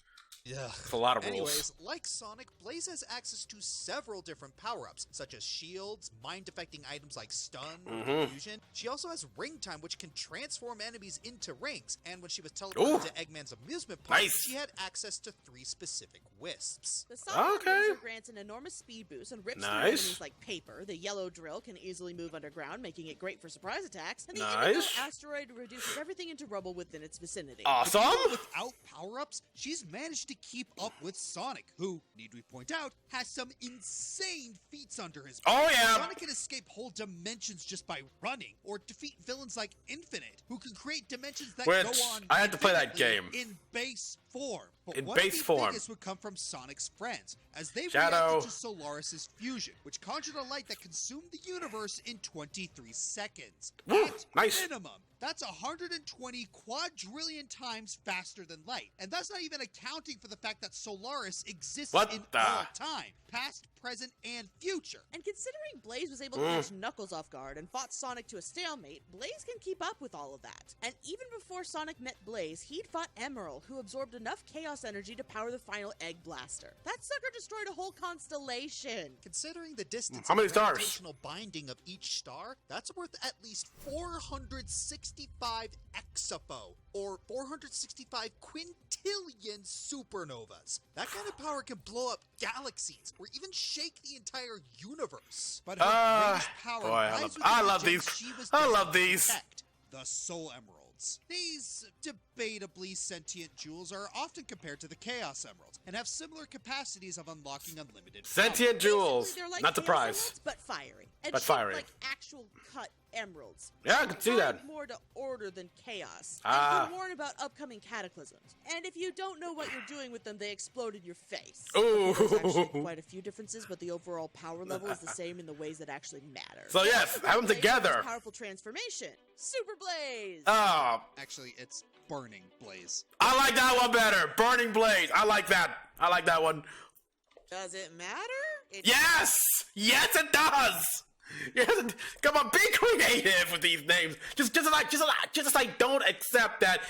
Speaker 4: Yeah.
Speaker 1: It's a lot of rules.
Speaker 4: Anyways, like Sonic, Blaze has access to several different power-ups, such as shields, mind-affecting items like stun, or fusion. She also has ring time, which can transform enemies into rings, and when she was teleported
Speaker 1: Ooh.
Speaker 4: to Eggman's amusement park,
Speaker 1: Nice.
Speaker 4: she had access to 3 specific wisps.
Speaker 3: The Sonic
Speaker 1: Okay.
Speaker 3: Laser grants an enormous speed boost and rips through
Speaker 1: Nice.
Speaker 3: enemies like paper. The yellow drill can easily move underground, making it great for surprise attacks. And the
Speaker 1: Nice.
Speaker 3: indigo asteroid reduces everything into rubble within its vicinity.
Speaker 1: Awesome.
Speaker 2: Without power-ups, she's managed to keep up with Sonic, who, need we point out, has some insane feats under his belt.
Speaker 1: Oh, yeah.
Speaker 2: Sonic can escape whole dimensions just by running, or defeat villains like Infinite, who can create dimensions that
Speaker 1: Which,
Speaker 2: go on
Speaker 1: I had to play that
Speaker 2: infinitely
Speaker 1: game.
Speaker 2: in base form. But
Speaker 1: In
Speaker 2: one
Speaker 1: base
Speaker 2: of the
Speaker 1: form.
Speaker 2: biggest would come from Sonic's friends, as they
Speaker 1: Shadow.
Speaker 2: reacted to Solaris' fusion, which conjured a light that consumed the universe in 23 seconds.
Speaker 1: Woo,
Speaker 2: At
Speaker 1: nice.
Speaker 2: minimum, That's 120 quadrillion times faster than light. And that's not even accounting for the fact that Solaris exists
Speaker 1: What
Speaker 2: in
Speaker 1: the-
Speaker 2: all time, past, present, and future.
Speaker 3: And considering Blaze was able to catch Knuckles off guard and fought Sonic to a stalemate, Blaze can keep up with all of that. And even before Sonic met Blaze, he'd fought Emerald, who absorbed enough Chaos energy to power the final Egg Blaster. That sucker destroyed a whole constellation.
Speaker 2: Considering the distance
Speaker 1: How many
Speaker 2: and
Speaker 1: stars?
Speaker 2: gravitational binding of each star, that's worth at least 465 exapo, or 465 quintillion supernovas. That kind of power can blow up galaxies, or even shake the entire universe. But her greatest power
Speaker 1: boy,
Speaker 2: lies within
Speaker 1: I
Speaker 2: the
Speaker 1: love
Speaker 2: gems
Speaker 1: these.
Speaker 2: she was
Speaker 1: I
Speaker 2: destined
Speaker 1: love
Speaker 2: to
Speaker 1: these.
Speaker 2: protect, the Soul Emeralds. These debatably sentient jewels are often compared to the Chaos Emeralds, and have similar capacities of unlocking unlimited power.
Speaker 1: Sentient jewels.
Speaker 3: Basically, they're like
Speaker 1: Not
Speaker 3: Chaos
Speaker 1: surprised.
Speaker 3: Emeralds, but fiery. And
Speaker 1: But
Speaker 3: shaped
Speaker 1: fiery.
Speaker 3: like actual cut emeralds.
Speaker 1: Yeah, I can see that.
Speaker 3: Tied more to order than chaos.
Speaker 1: Ah.
Speaker 3: And you warn about upcoming cataclysms. And if you don't know what you're doing with them, they explode in your face.
Speaker 1: Ooh.
Speaker 3: There's actually quite a few differences, but the overall power level is the same in the ways that actually matter.
Speaker 1: So yes, have them
Speaker 3: Blaze
Speaker 1: together.
Speaker 3: has powerful transformation. Super Blaze!
Speaker 1: Oh,
Speaker 2: Actually, it's Burning Blaze.
Speaker 1: I like that one better. Burning Blaze. I like that. I like that one.
Speaker 3: Does it matter?
Speaker 1: Yes! Yes, it does! Yes, come on, be creative with these names. Just as I don't accept that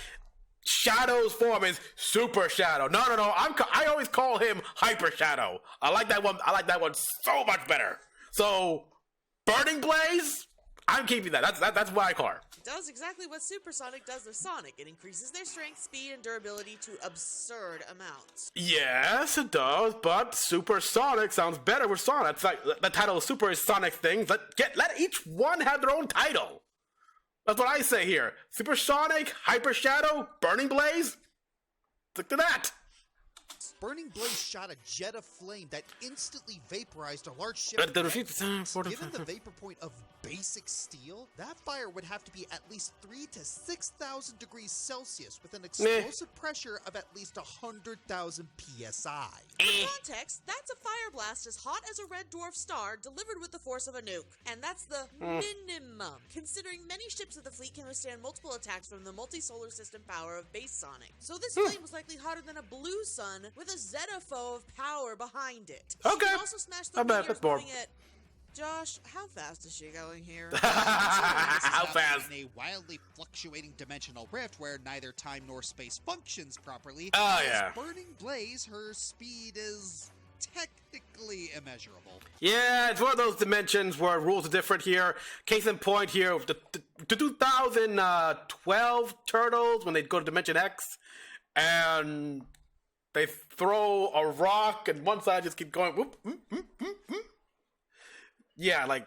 Speaker 1: Shadow's form is Super Shadow. No. I always call him Hyper Shadow. I like that one. I like that one so much better. So, Burning Blaze, I'm keeping that. That's what I call her.
Speaker 3: It does exactly what Supersonic does with Sonic. It increases their strength, speed, and durability to absurd amounts.
Speaker 1: Yes, it does, but Supersonic sounds better with Sonic. It's like the title of Super is Sonic things. Let each one have their own title. That's what I say here. Supersonic, Hyper Shadow, Burning Blaze. Stick to that.
Speaker 2: Burning Blaze shot a jet of flame that instantly vaporized a large ship.
Speaker 1: Given
Speaker 2: Given the vapor point of basic steel, that fire would have to be at least 3,000 to 6,000 degrees Celsius with an explosive pressure of at least 100,000 psi.
Speaker 3: For context, that's a fire blast as hot as a red dwarf star delivered with the force of a nuke. And that's the minimum, considering many ships of the fleet can withstand multiple attacks from the multi-solar system power of base Sonic. So this flame was likely hotter than a blue sun with a zetapho of power behind it. She
Speaker 1: Okay.
Speaker 3: can also smash the
Speaker 1: Not bad,
Speaker 3: meteors
Speaker 1: that's more.
Speaker 3: moving at... Josh, how fast is she going here?
Speaker 1: How
Speaker 2: This is
Speaker 1: fast?
Speaker 2: happening in a wildly fluctuating dimensional rift where neither time nor space functions properly.
Speaker 1: Oh,
Speaker 2: As
Speaker 1: yeah.
Speaker 2: Burning Blaze, her speed is technically immeasurable.
Speaker 1: Yeah, it's one of those dimensions where rules are different here. Case in point here, the 2012 Turtles, when they go to Dimension X, and they throw a rock, and one side just keep going, whoop, whoop, whoop, whoop, whoop. Yeah, like,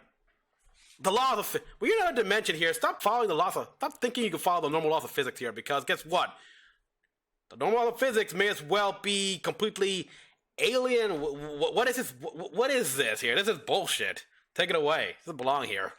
Speaker 1: the law of when you're in a dimension here, stop thinking you can follow the normal laws of physics here, because guess what? The normal law of physics may as well be completely alien. What is this? What is this here? This is bullshit. Take it away. It doesn't belong here.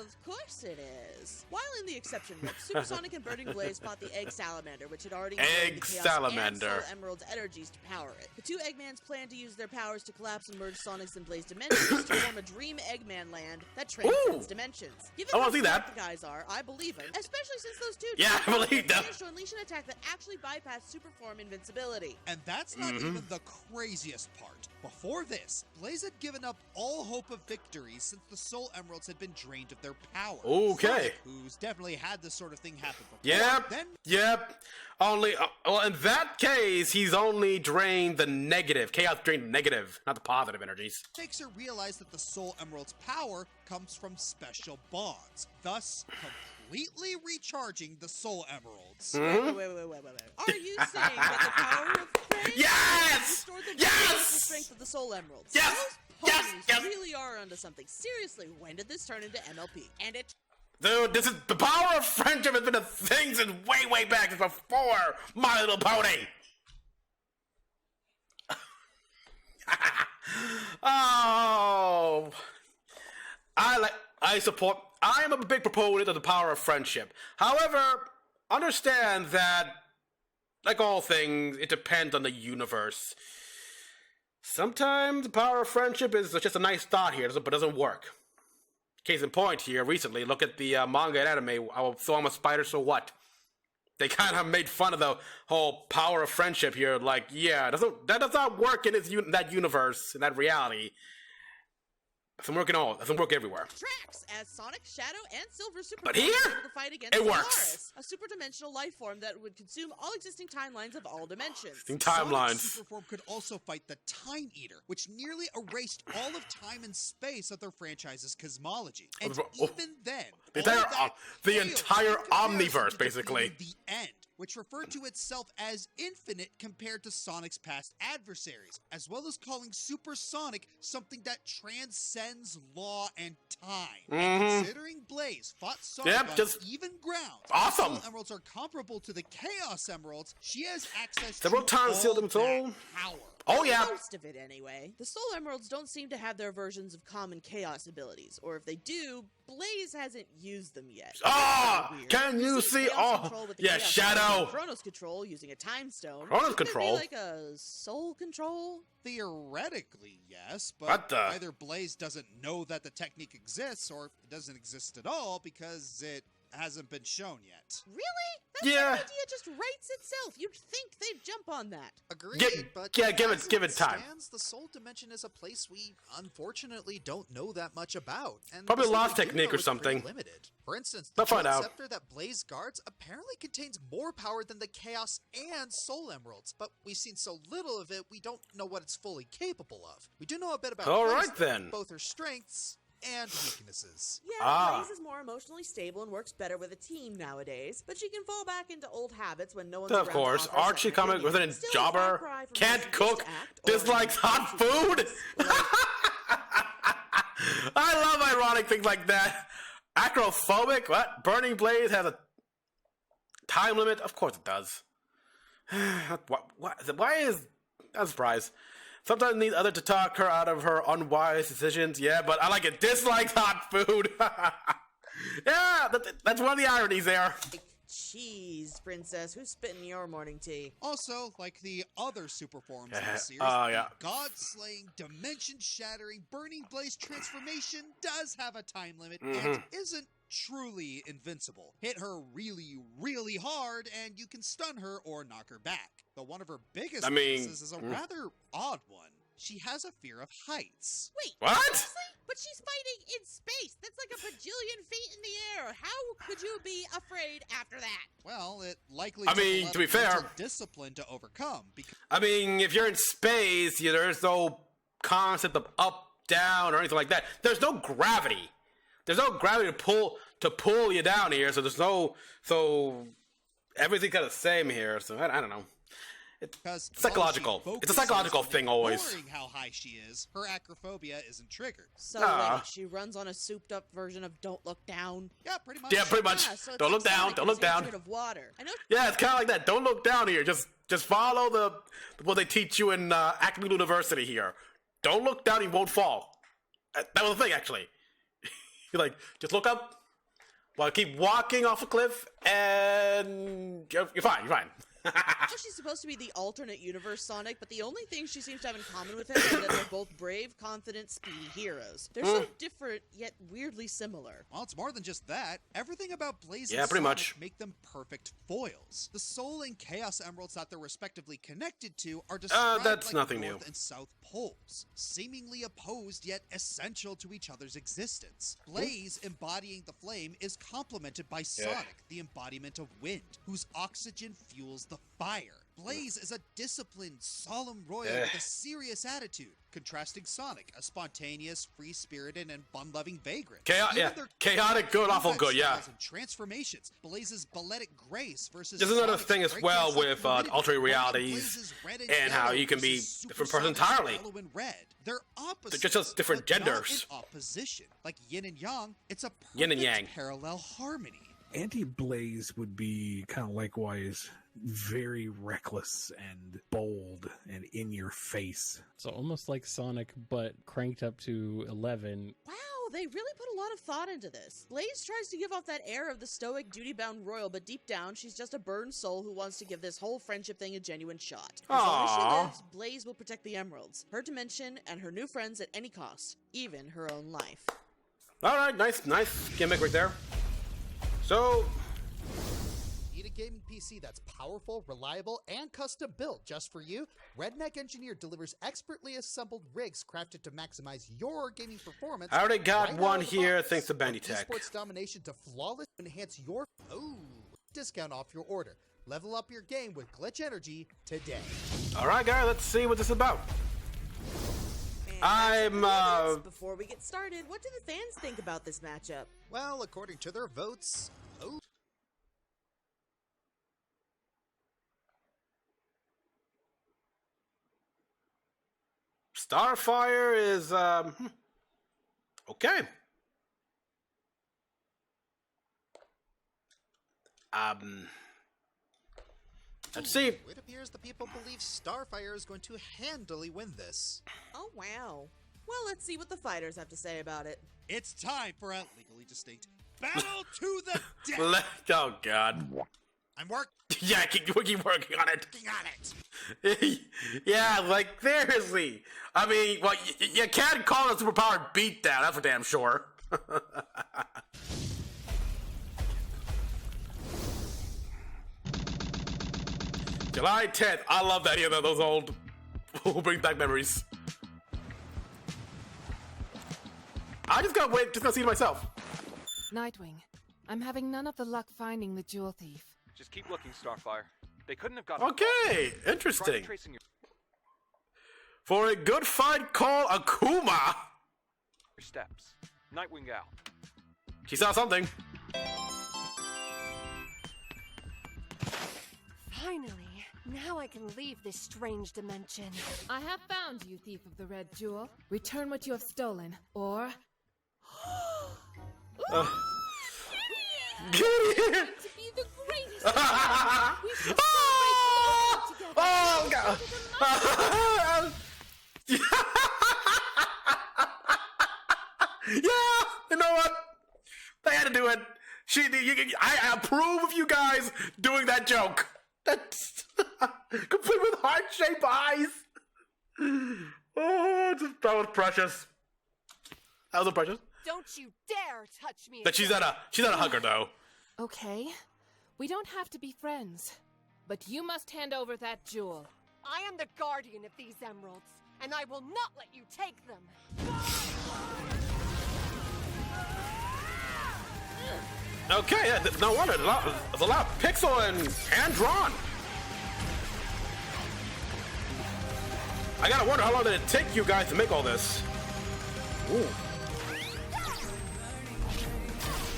Speaker 3: Of course it is. While in the exception mode, Supersonic and Burning Blaze fought the Egg Salamander, which had already
Speaker 1: Egg
Speaker 3: the Chaos
Speaker 1: Salamander.
Speaker 3: and Soul Emerald's energies to power it. The two Eggmans planned to use their powers to collapse and merge Sonic's and Blaze dimensions to form a dream Eggman land that transcends dimensions. Given
Speaker 1: I wanna
Speaker 3: how
Speaker 1: see
Speaker 3: smart
Speaker 1: that.
Speaker 3: the guys are, I believe them. Especially since those two
Speaker 1: Yeah, I believe them.
Speaker 3: managed to unleash an attack that actually bypassed Superform invincibility.
Speaker 2: And that's not even the craziest part. Before this, Blaze had given up all hope of victory since the Soul Emeralds had been drained of their power.
Speaker 1: Okay.
Speaker 2: Sonic, who's definitely had this sort of thing happen before,
Speaker 1: Yep.
Speaker 2: then
Speaker 1: Yep. Only, well, in that case, he's only drained the negative. Chaos drained the negative, not the positive energies.
Speaker 2: makes her realize that the Soul Emerald's power comes from special bonds, thus completely recharging the Soul Emeralds.
Speaker 3: Wait. Are you saying that the power of praise
Speaker 1: Yes!
Speaker 3: restored the
Speaker 1: Yes!
Speaker 3: physical strength of the Soul Emeralds?
Speaker 1: Yes!
Speaker 3: Those
Speaker 1: Yes!
Speaker 3: ponies
Speaker 1: Yes!
Speaker 3: really are onto something. Seriously, when did this turn into MLP? And it
Speaker 1: Dude, this is the power of friendship has been a thing since way back, since before My Little Pony. Oh, I am a big proponent of the power of friendship. However, understand that, like all things, it depends on the universe. Sometimes the power of friendship is just a nice thought here, but it doesn't work. Case in point here, recently, look at the manga and anime. So I'm a spider, so what? They kind of made fun of the whole power of friendship here. Like, yeah, that does not work in that universe, in that reality. Doesn't work everywhere.
Speaker 3: Tracks as Sonic, Shadow, and Silver Super
Speaker 1: But
Speaker 3: Forms
Speaker 1: here,
Speaker 3: are able to fight against
Speaker 1: it works.
Speaker 3: Solaris, a super-dimensional life form that would consume all existing timelines of all dimensions.
Speaker 1: Timelines.
Speaker 2: Sonic Superform could also fight the Time Eater, which nearly erased all of time and space of their franchise's cosmology. And even then,
Speaker 1: the entire omniverse, basically.
Speaker 2: The end, which referred to itself as infinite compared to Sonic's past adversaries, as well as calling Super Sonic something that transcends law and time. And considering Blaze fought Sonic on even ground,
Speaker 1: awesome.
Speaker 2: Soul Emeralds are comparable to the Chaos Emeralds. She has access
Speaker 1: several
Speaker 2: to
Speaker 1: times
Speaker 2: all
Speaker 1: sealed them soul.
Speaker 2: power.
Speaker 1: Oh yeah.
Speaker 3: Most of it, anyway. The Soul Emeralds don't seem to have their versions of common Chaos abilities, or if they do, Blaze hasn't used them yet.
Speaker 1: Can you see? Yeah, Shadow.
Speaker 3: Chronos control using a time stone.
Speaker 1: Chronos control.
Speaker 3: Like a soul control.
Speaker 2: Theoretically, yes, but either Blaze doesn't know that the technique exists, or it doesn't exist at all because it hasn't been shown yet.
Speaker 3: Really? That idea just writes itself. You'd think they'd jump on that.
Speaker 2: Agreed, but
Speaker 1: give it time.
Speaker 2: The Soul Dimension is a place we unfortunately don't know that much about, and
Speaker 1: probably lost technique or something.
Speaker 2: Limited. For instance, the scepter that Blaze guards apparently contains more power than the Chaos and Soul Emeralds, but we've seen so little of it we don't know what it's fully capable of. We do know a bit about both her strengths and weaknesses.
Speaker 3: Yeah, Blaze is more emotionally stable and works better with a team nowadays, but she can fall back into old habits when no one's around.
Speaker 1: Of course, Archie coming with an jobber, can't cook, dislikes hot food. I love ironic things like that. Acrophobic, what? Burning Blaze has a time limit? Of course it does. Why is... I'm surprised. Sometimes need others to talk her out of her unwise decisions. Yeah, but I like it. Dislikes hot food. Yeah, that's one of the ironies there.
Speaker 3: Jeez, princess, who's spitting your morning tea?
Speaker 2: Also, like the other super forms in the series, God-slaying, dimension-shattering, Burning Blaze transformation does have a time limit and isn't truly invincible. Hit her really, really hard, and you can stun her or knock her back. But one of her biggest weaknesses is a rather odd one. She has a fear of heights.
Speaker 3: Wait,
Speaker 1: what?
Speaker 3: Seriously? But she's fighting in space. That's like a bajillion feet in the air. How could you be afraid after that?
Speaker 2: Well, it likely took a lot
Speaker 1: to be
Speaker 2: of
Speaker 1: fair,
Speaker 2: discipline to overcome.
Speaker 1: If you're in space, there's no concept of up, down, or anything like that. There's no gravity. There's no gravity to pull you down here. So everything's kind of the same here. So I don't know. It's psychological. It's a psychological thing always.
Speaker 2: Ignoring how high she is, her acrophobia isn't triggered.
Speaker 3: So wait, she runs on a souped-up version of "Don't Look Down."
Speaker 2: Yeah, pretty much.
Speaker 1: Yeah, pretty much.
Speaker 3: Yeah, so
Speaker 1: don't look down. Don't look down.
Speaker 3: Of water. I know.
Speaker 1: Yeah, it's kind of like that. Don't look down here. Just follow what they teach you in Acme University here. Don't look down. You won't fall. That was the thing, actually. You're like, just look up. Well, keep walking off a cliff, and you're fine. You're fine.
Speaker 3: She's supposed to be the alternate universe Sonic, but the only thing she seems to have in common with him is that they're both brave, confident, speedy heroes. They're so different, yet weirdly similar.
Speaker 2: Well, it's more than just that. Everything about Blaze and
Speaker 1: pretty
Speaker 2: Sonic
Speaker 1: much
Speaker 2: make them perfect foils. The Soul and Chaos Emeralds that they're respectively connected to are described
Speaker 1: that's
Speaker 2: like
Speaker 1: nothing
Speaker 2: North
Speaker 1: new.
Speaker 2: and South poles, seemingly opposed yet essential to each other's existence. Blaze, embodying the flame, is complemented by Sonic, the embodiment of wind, whose oxygen fuels the fire. Blaze is a disciplined, solemn royal with a serious attitude, contrasting Sonic, a spontaneous, free-spirited, and fun-loving vagrant.
Speaker 1: Chaotic, good, awful good, yeah.
Speaker 2: And transformations, Blaze's balletic grace versus
Speaker 1: there's another
Speaker 2: Sonic's
Speaker 1: thing as well with alternate realities
Speaker 2: Blaze's red
Speaker 1: and how you can be different person entirely.
Speaker 2: Yellow and red. They're opposites,
Speaker 1: They're just different
Speaker 2: but not
Speaker 1: genders.
Speaker 2: in opposition. Like yin and yang, it's a perfect
Speaker 1: Yin and yang.
Speaker 2: parallel harmony.
Speaker 6: Anti-Blaze would be kind of likewise very reckless and bold and in your face.
Speaker 7: So almost like Sonic, but cranked up to 11.
Speaker 3: Wow, they really put a lot of thought into this. Blaze tries to give off that air of the stoic, duty-bound royal, but deep down, she's just a burned soul who wants to give this whole friendship thing a genuine shot. As long as she lives, Blaze will protect the emeralds, her dimension, and her new friends at any cost, even her own life.
Speaker 1: All right, nice gimmick right there. So,
Speaker 4: Need a gaming PC that's powerful, reliable, and custom built just for you? Redneck Engineer delivers expertly assembled rigs crafted to maximize your gaming performance.
Speaker 1: I already got
Speaker 4: right
Speaker 1: one
Speaker 4: out of the
Speaker 1: here
Speaker 4: box.
Speaker 1: thanks to Bandy
Speaker 4: From
Speaker 1: Tech.
Speaker 4: esports domination to flawless enhance your discount off your order. Level up your game with Glitch Energy today.
Speaker 1: All right, guys, let's see what this is about.
Speaker 3: Before we get started, what do the fans think about this matchup?
Speaker 4: Well, according to their votes,
Speaker 1: Starfire is okay. Let's see.
Speaker 4: It appears the people believe Starfire is going to handily win this.
Speaker 3: Oh, wow. Well, let's see what the fighters have to say about it.
Speaker 2: It's time for a legally distinct battle to the death.
Speaker 1: Oh God.
Speaker 4: I'm working
Speaker 1: Yeah, we keep working on it.
Speaker 4: on it.
Speaker 1: Yeah, like seriously. I mean, well, you can't call it a superpowered beatdown. That's for damn sure. July 10th. I love that. Yeah, those old bring back memories. I just gotta see it myself.
Speaker 8: Nightwing, I'm having none of the luck finding the jewel thief.
Speaker 9: Just keep looking, Starfire. They couldn't have gotten.
Speaker 1: Okay,
Speaker 9: Try
Speaker 1: interesting.
Speaker 9: tracing your
Speaker 1: For a good fight, call Akuma.
Speaker 9: steps. Nightwing out.
Speaker 1: She saw something.
Speaker 5: Finally, now I can leave this strange dimension.
Speaker 8: I have found you, thief of the red jewel. Return what you have stolen, or...
Speaker 1: Get here!
Speaker 8: to be the greatest! We should
Speaker 1: Oh God! Yeah, you know what? They had to do it. I approve of you guys doing that joke. That's complete with heart-shaped eyes. Oh, that was precious. That was precious.
Speaker 5: Don't you dare touch me!
Speaker 1: That she's not a hugger though.
Speaker 8: Okay, we don't have to be friends, but you must hand over that jewel.
Speaker 5: I am the guardian of these emeralds, and I will not let you take them!
Speaker 1: Okay, no wonder. There's a lot of pixel and hand-drawn. I gotta wonder how long did it take you guys to make all this? Ooh.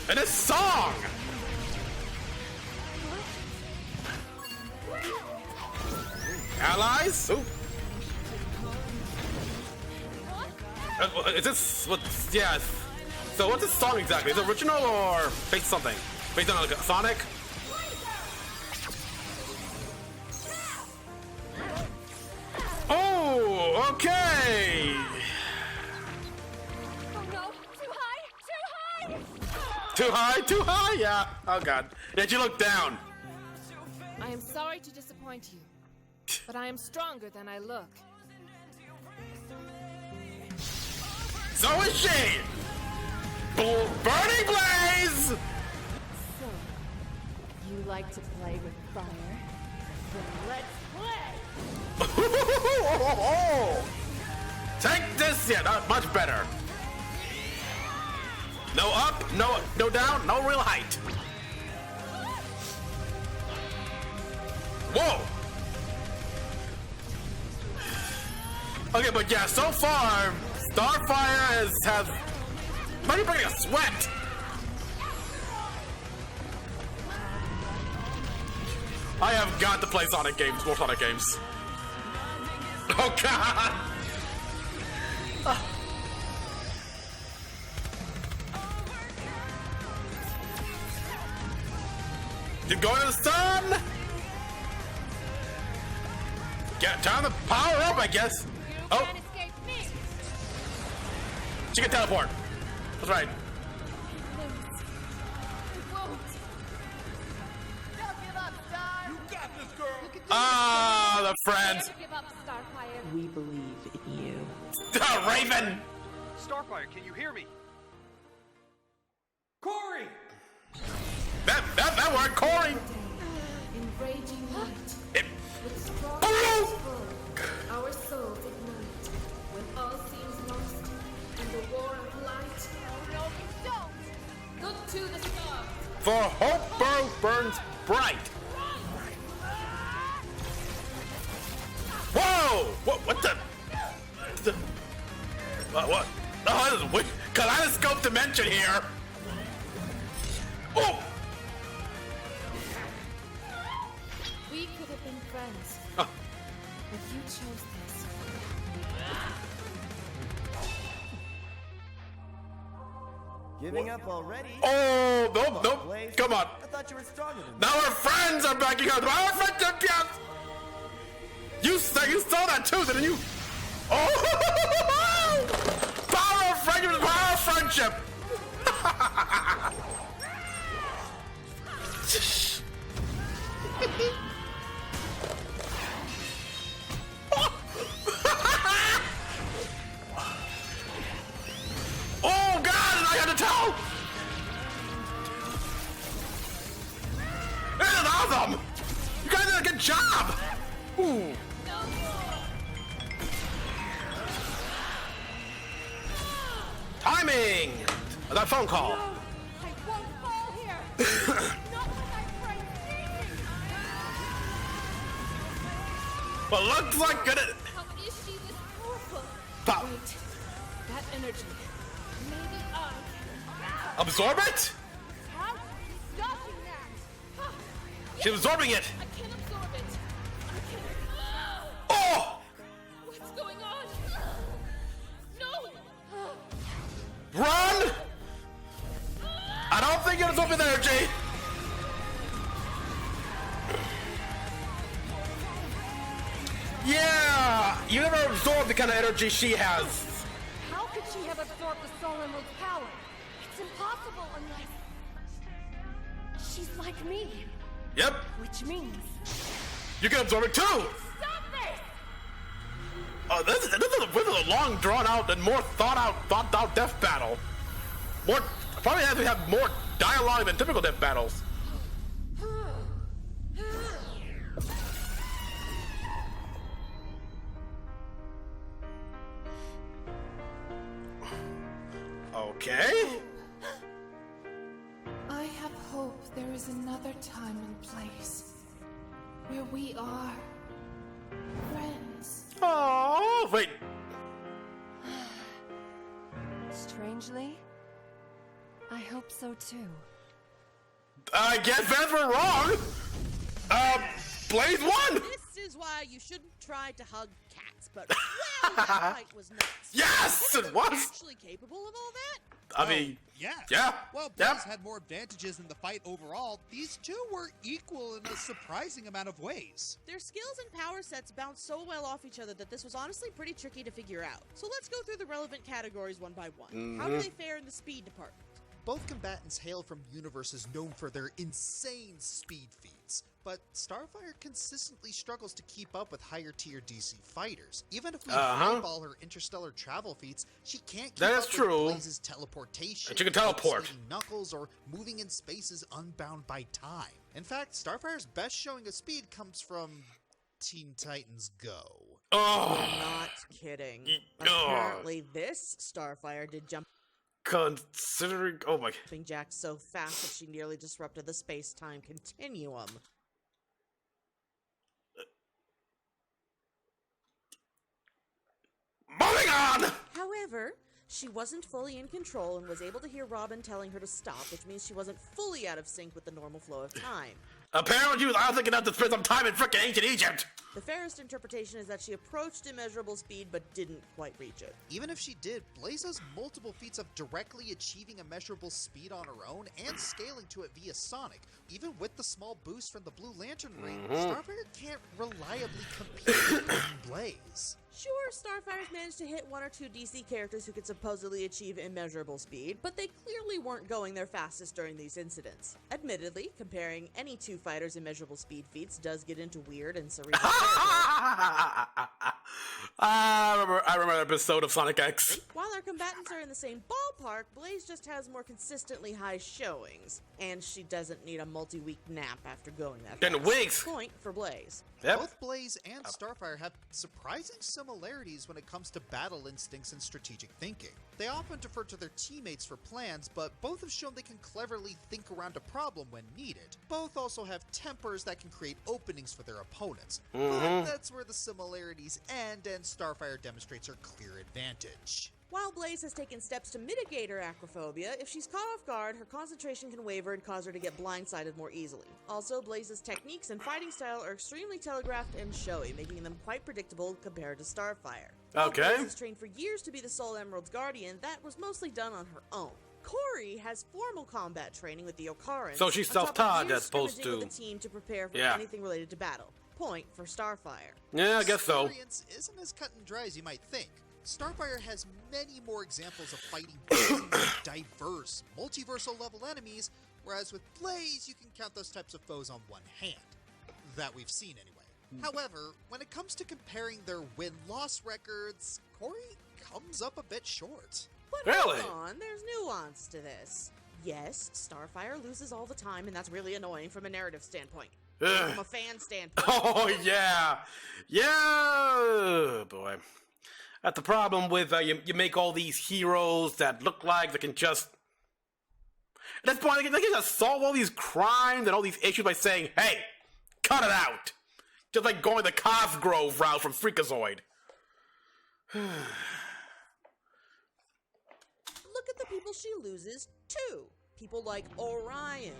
Speaker 1: And this song! Allies? Ooh. Is this what? Yeah. So what's this song exactly? Is it original or based on something? Based on like a Sonic? Oh, okay.
Speaker 5: Oh no! Too high! Too high!
Speaker 1: Too high? Too high? Yeah. Oh God. Did you look down?
Speaker 8: I am sorry to disappoint you, but I am stronger than I look.
Speaker 1: So is she. Burning Blaze.
Speaker 5: So, you like to play with fire? Then let's play!
Speaker 1: Take this! Yeah, not much better. No up, no down, no real height. Whoa! Okay, but yeah, so far, Starfire has might be bringing a sweat. I have got to play Sonic games, more Sonic games. Oh God! You're going to the sun! Get time to power up, I guess. Oh, she can teleport. That's right. Ah, the friends.
Speaker 10: We believe in you.
Speaker 1: Raven.
Speaker 9: Starfire, can you hear me?
Speaker 1: That worked, Corey.
Speaker 8: In raging light,
Speaker 1: It,
Speaker 8: with strong full, our souls ignite. When all seems lost, in the war of light,
Speaker 5: No, you don't!
Speaker 8: look to the stars.
Speaker 1: for hope burns bright. Whoa! What the? What? Oh, this is weird. Kaleidoscope dimension here. Oh!
Speaker 8: We could have been friends,
Speaker 1: Oh.
Speaker 8: but you chose this.
Speaker 10: Giving up already?
Speaker 1: Oh, nope.
Speaker 10: Blaze.
Speaker 1: Come on.
Speaker 10: I thought you were stronger than
Speaker 1: Now our friends are backing up. Our friendship, yes. You saw that too, didn't you? Oh! Power of friendship, power of friendship. Oh God! I had to tell. This is awesome. You guys did a good job. Ooh. Timing! That phone call.
Speaker 5: No! I won't fall here! Not when my friend sees me!
Speaker 1: Well, looks like good.
Speaker 8: How is she this powerful?
Speaker 1: Pop.
Speaker 8: Wait, that energy. Maybe I can.
Speaker 1: Absorb it?
Speaker 5: How? He's dodging that!
Speaker 8: Ah,
Speaker 1: She's absorbing it.
Speaker 8: I can absorb it. I can.
Speaker 1: Oh!
Speaker 8: What's going on? No!
Speaker 1: Run! I don't think it's absorbing the energy. Yeah! You never absorb the kind of energy she has.
Speaker 5: How could she have absorbed the Soul Emerald's power? It's impossible unless... she's like me.
Speaker 1: Yep.
Speaker 5: Which means...
Speaker 1: You can absorb it too.
Speaker 5: Stop this!
Speaker 1: Oh, this is a long, drawn out, and more thought out death battle. More, probably have to have more dialogue than typical death battles. Okay.
Speaker 8: I have hope there is another time and place where we are friends.
Speaker 1: Oh, wait.
Speaker 5: Strangely, I hope so too.
Speaker 1: I guess fans were wrong. Blaze won.
Speaker 3: This is why you shouldn't try to hug cats, but wow, that fight was nuts.
Speaker 1: Yes, it was.
Speaker 3: Actually capable of all that?
Speaker 1: I mean,
Speaker 2: Yeah.
Speaker 1: yeah.
Speaker 2: While Blaze
Speaker 1: Yep.
Speaker 2: had more advantages in the fight overall, these two were equal in a surprising amount of ways.
Speaker 3: Their skills and power sets bounce so well off each other that this was honestly pretty tricky to figure out. So let's go through the relevant categories one by one. How do they fare in the speed department?
Speaker 4: Both combatants hail from universes known for their insane speed feats, but Starfire consistently struggles to keep up with higher tier DC fighters. Even if we eyeball her interstellar travel feats, she can't keep
Speaker 1: That
Speaker 4: up
Speaker 1: is
Speaker 4: with
Speaker 1: true.
Speaker 4: Blaze's teleportation,
Speaker 1: And she can teleport.
Speaker 4: devastating Knuckles, or moving in spaces unbound by time. In fact, Starfire's best showing of speed comes from Teen Titans Go.
Speaker 1: Oh,
Speaker 3: Not kidding.
Speaker 1: Oh.
Speaker 3: Apparently this Starfire did
Speaker 1: considering. Oh my.
Speaker 3: jumping jacks so fast that she nearly disrupted the space-time continuum.
Speaker 1: Moving on.
Speaker 3: However, she wasn't fully in control and was able to hear Robin telling her to stop, which means she wasn't fully out of sync with the normal flow of time.
Speaker 1: Apparently, you was I was thinking enough to spend some time in frickin' ancient Egypt.
Speaker 3: The fairest interpretation is that she approached immeasurable speed but didn't quite reach it.
Speaker 4: Even if she did, Blaze has multiple feats of directly achieving immeasurable speed on her own and scaling to it via Sonic. Even with the small boost from the Blue Lantern ring, Starfire can't reliably compete with Blaze.
Speaker 3: Sure, Starfire's managed to hit one or two DC characters who could supposedly achieve immeasurable speed, but they clearly weren't going their fastest during these incidents. Admittedly, comparing any two fighters' immeasurable speed feats does get into weird and cerebral territory.
Speaker 1: I remember that episode of Sonic X.
Speaker 3: While our combatants are in the same ballpark, Blaze just has more consistently high showings, and she doesn't need a multi-week nap after going that fast.
Speaker 1: Wigs.
Speaker 3: Point for Blaze.
Speaker 1: Yep.
Speaker 4: Both Blaze and Starfire have surprising similarities when it comes to battle instincts and strategic thinking. They often defer to their teammates for plans, but both have shown they can cleverly think around a problem when needed. Both also have tempers that can create openings for their opponents. But that's where the similarities end, and Starfire demonstrates her clear advantage.
Speaker 3: While Blaze has taken steps to mitigate her acrophobia, if she's caught off guard, her concentration can waver and cause her to get blindsided more easily. Also, Blaze's techniques and fighting style are extremely telegraphed and showy, making them quite predictable compared to Starfire.
Speaker 1: Okay.
Speaker 3: While Blaze has trained for years to be the Soul Emerald's guardian, that was mostly done on her own. Corey has formal combat training with the Okarans.
Speaker 1: So she's self-taught as opposed to
Speaker 3: with the team to prepare for anything related to battle. Point for Starfire.
Speaker 1: Yeah, I guess so.
Speaker 4: Experience isn't as cut and dry as you might think. Starfire has many more examples of fighting diverse, multiversal level enemies, whereas with Blaze, you can count those types of foes on one hand. That we've seen anyway. However, when it comes to comparing their win-loss records, Corey comes up a bit short.
Speaker 3: But hold on, there's nuance to this. Yes, Starfire loses all the time, and that's really annoying from a narrative standpoint. From a fan standpoint.
Speaker 1: Oh, yeah. Yeah, boy. That's the problem with you make all these heroes that look like they can just... At this point, they can just solve all these crimes and all these issues by saying, hey, cut it out. Just like going the Cosgrove route from Freakazoid.
Speaker 3: Look at the people she loses, too. People like Orion,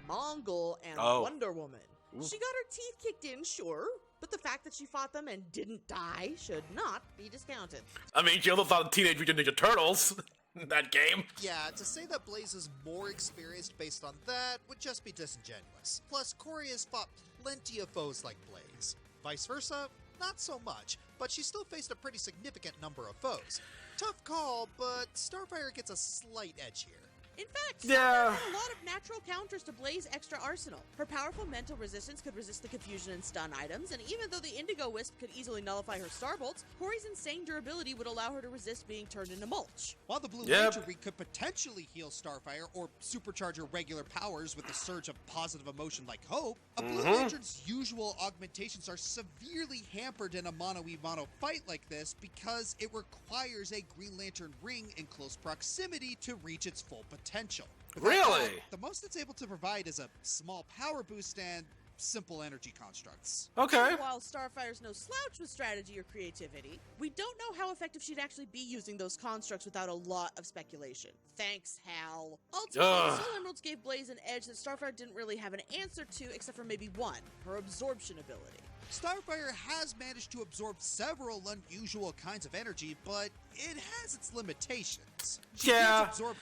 Speaker 3: Mongol, and Wonder Woman. She got her teeth kicked in, sure, but the fact that she fought them and didn't die should not be discounted.
Speaker 1: I mean, she also fought the Teenage Mutant Ninja Turtles in that game.
Speaker 4: Yeah, to say that Blaze is more experienced based on that would just be disingenuous. Plus, Corey has fought plenty of foes like Blaze. Vice versa, not so much, but she still faced a pretty significant number of foes. Tough call, but Starfire gets a slight edge here.
Speaker 3: In fact, Starfire had a lot of natural counters to Blaze's extra arsenal. Her powerful mental resistance could resist the confusion and stun items, and even though the Indigo Wisp could easily nullify her Starbolts, Corey's insane durability would allow her to resist being turned into mulch.
Speaker 2: While the Blue Ranger Reek could potentially heal Starfire or supercharge her regular powers with a surge of positive emotion like hope, a Blue Ranger's usual augmentations are severely hampered in a mono-e-mono fight like this because it requires a Green Lantern ring in close proximity to reach its full potential.
Speaker 1: Really?
Speaker 2: The most it's able to provide is a small power boost and simple energy constructs.
Speaker 1: Okay.
Speaker 3: While Starfire's no slouch with strategy or creativity, we don't know how effective she'd actually be using those constructs without a lot of speculation. Thanks, Hal. Ultimately, Soul Emeralds gave Blaze an edge that Starfire didn't really have an answer to, except for maybe one, her absorption ability.
Speaker 2: Starfire has managed to absorb several unusual kinds of energy, but it has its limitations. She can't absorb...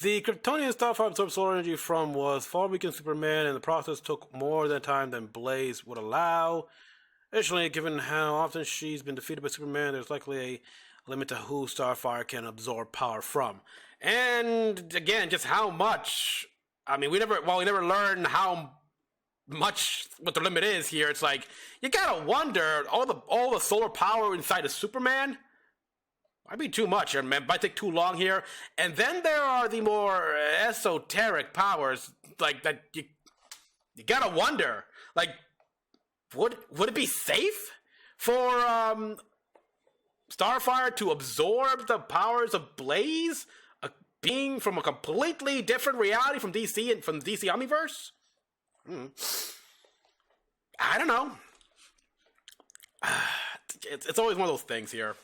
Speaker 1: The Kryptonian Starfire absorbed solar energy from was far weaker than Superman, and the process took more than time than Blaze would allow. Additionally, given how often she's been defeated by Superman, there's likely a limit to who Starfire can absorb power from. And again, just how much. I mean, we never learned how much what the limit is here. It's like you gotta wonder all the solar power inside of Superman. Might be too much, and might take too long here. And then there are the more esoteric powers, like that. You gotta wonder, like, would it be safe for Starfire to absorb the powers of Blaze, a being from a completely different reality from DC and from the DC Omniverse? I don't know. It's always one of those things here.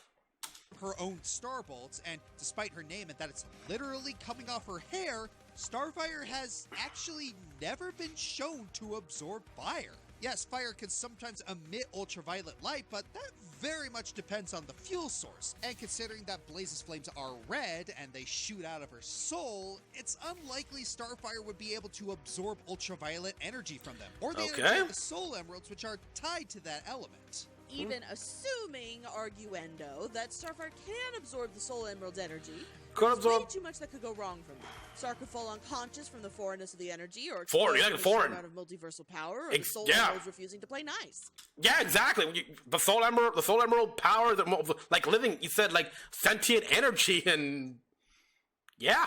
Speaker 2: Her own Starbolts, and despite her name and that it's literally coming off her hair, Starfire has actually never been shown to absorb fire. Yes, fire can sometimes emit ultraviolet light, but that very much depends on the fuel source. And considering that Blaze's flames are red and they shoot out of her soul, it's unlikely Starfire would be able to absorb ultraviolet energy from them, or the energy of the Soul Emeralds, which are tied to that element.
Speaker 3: Even assuming, arguendo, that Starfire can absorb the Soul Emerald's energy,
Speaker 1: Could
Speaker 3: There's way
Speaker 1: absorb.
Speaker 3: too much that could go wrong from that. Star could fall unconscious from the foreignness of the energy, or
Speaker 1: Foreign,
Speaker 3: explode
Speaker 1: yeah,
Speaker 3: from the
Speaker 1: foreign.
Speaker 3: sheer amount of multiversal power, or the soul
Speaker 1: yeah.
Speaker 3: emeralds refusing to play nice.
Speaker 1: Yeah, exactly. The Soul Emerald power, like living. You said like sentient energy, and yeah.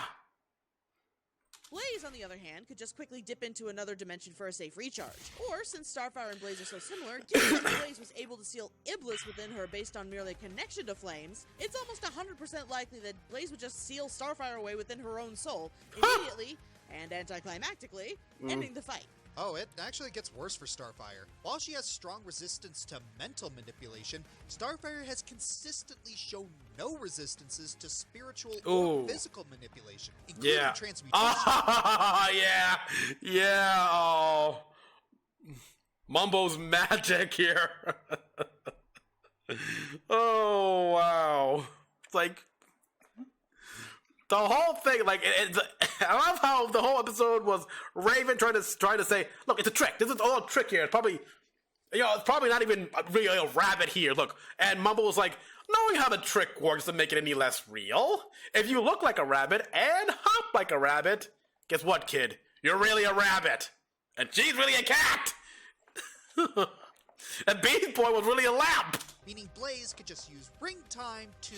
Speaker 3: Blaze, on the other hand, could just quickly dip into another dimension for a safe recharge. Or, since Starfire and Blaze are so similar, given that Blaze was able to seal Iblis within her based on merely connection to flames, it's almost 100% likely that Blaze would just seal Starfire away within her own soul, immediately, and anticlimactically, ending the fight.
Speaker 4: Oh, it actually gets worse for Starfire. While she has strong resistance to mental manipulation, Starfire has consistently shown no resistances to spiritual or physical manipulation, including transmutation.
Speaker 1: Oh, yeah. Oh, Mumbo's magic here. Oh wow! It's like the whole thing. Like I love how the whole episode was Raven trying to say, "Look, it's a trick. This is all a trick here. It's probably, it's probably not even really a rabbit here. Look." And Mumbo was like, "Knowing how the trick works doesn't make it any less real. If you look like a rabbit and hop like a rabbit, guess what, kid? You're really a rabbit, and she's really a cat." And Beast Boy was really a lamp.
Speaker 4: Meaning Blaze could just use ring time to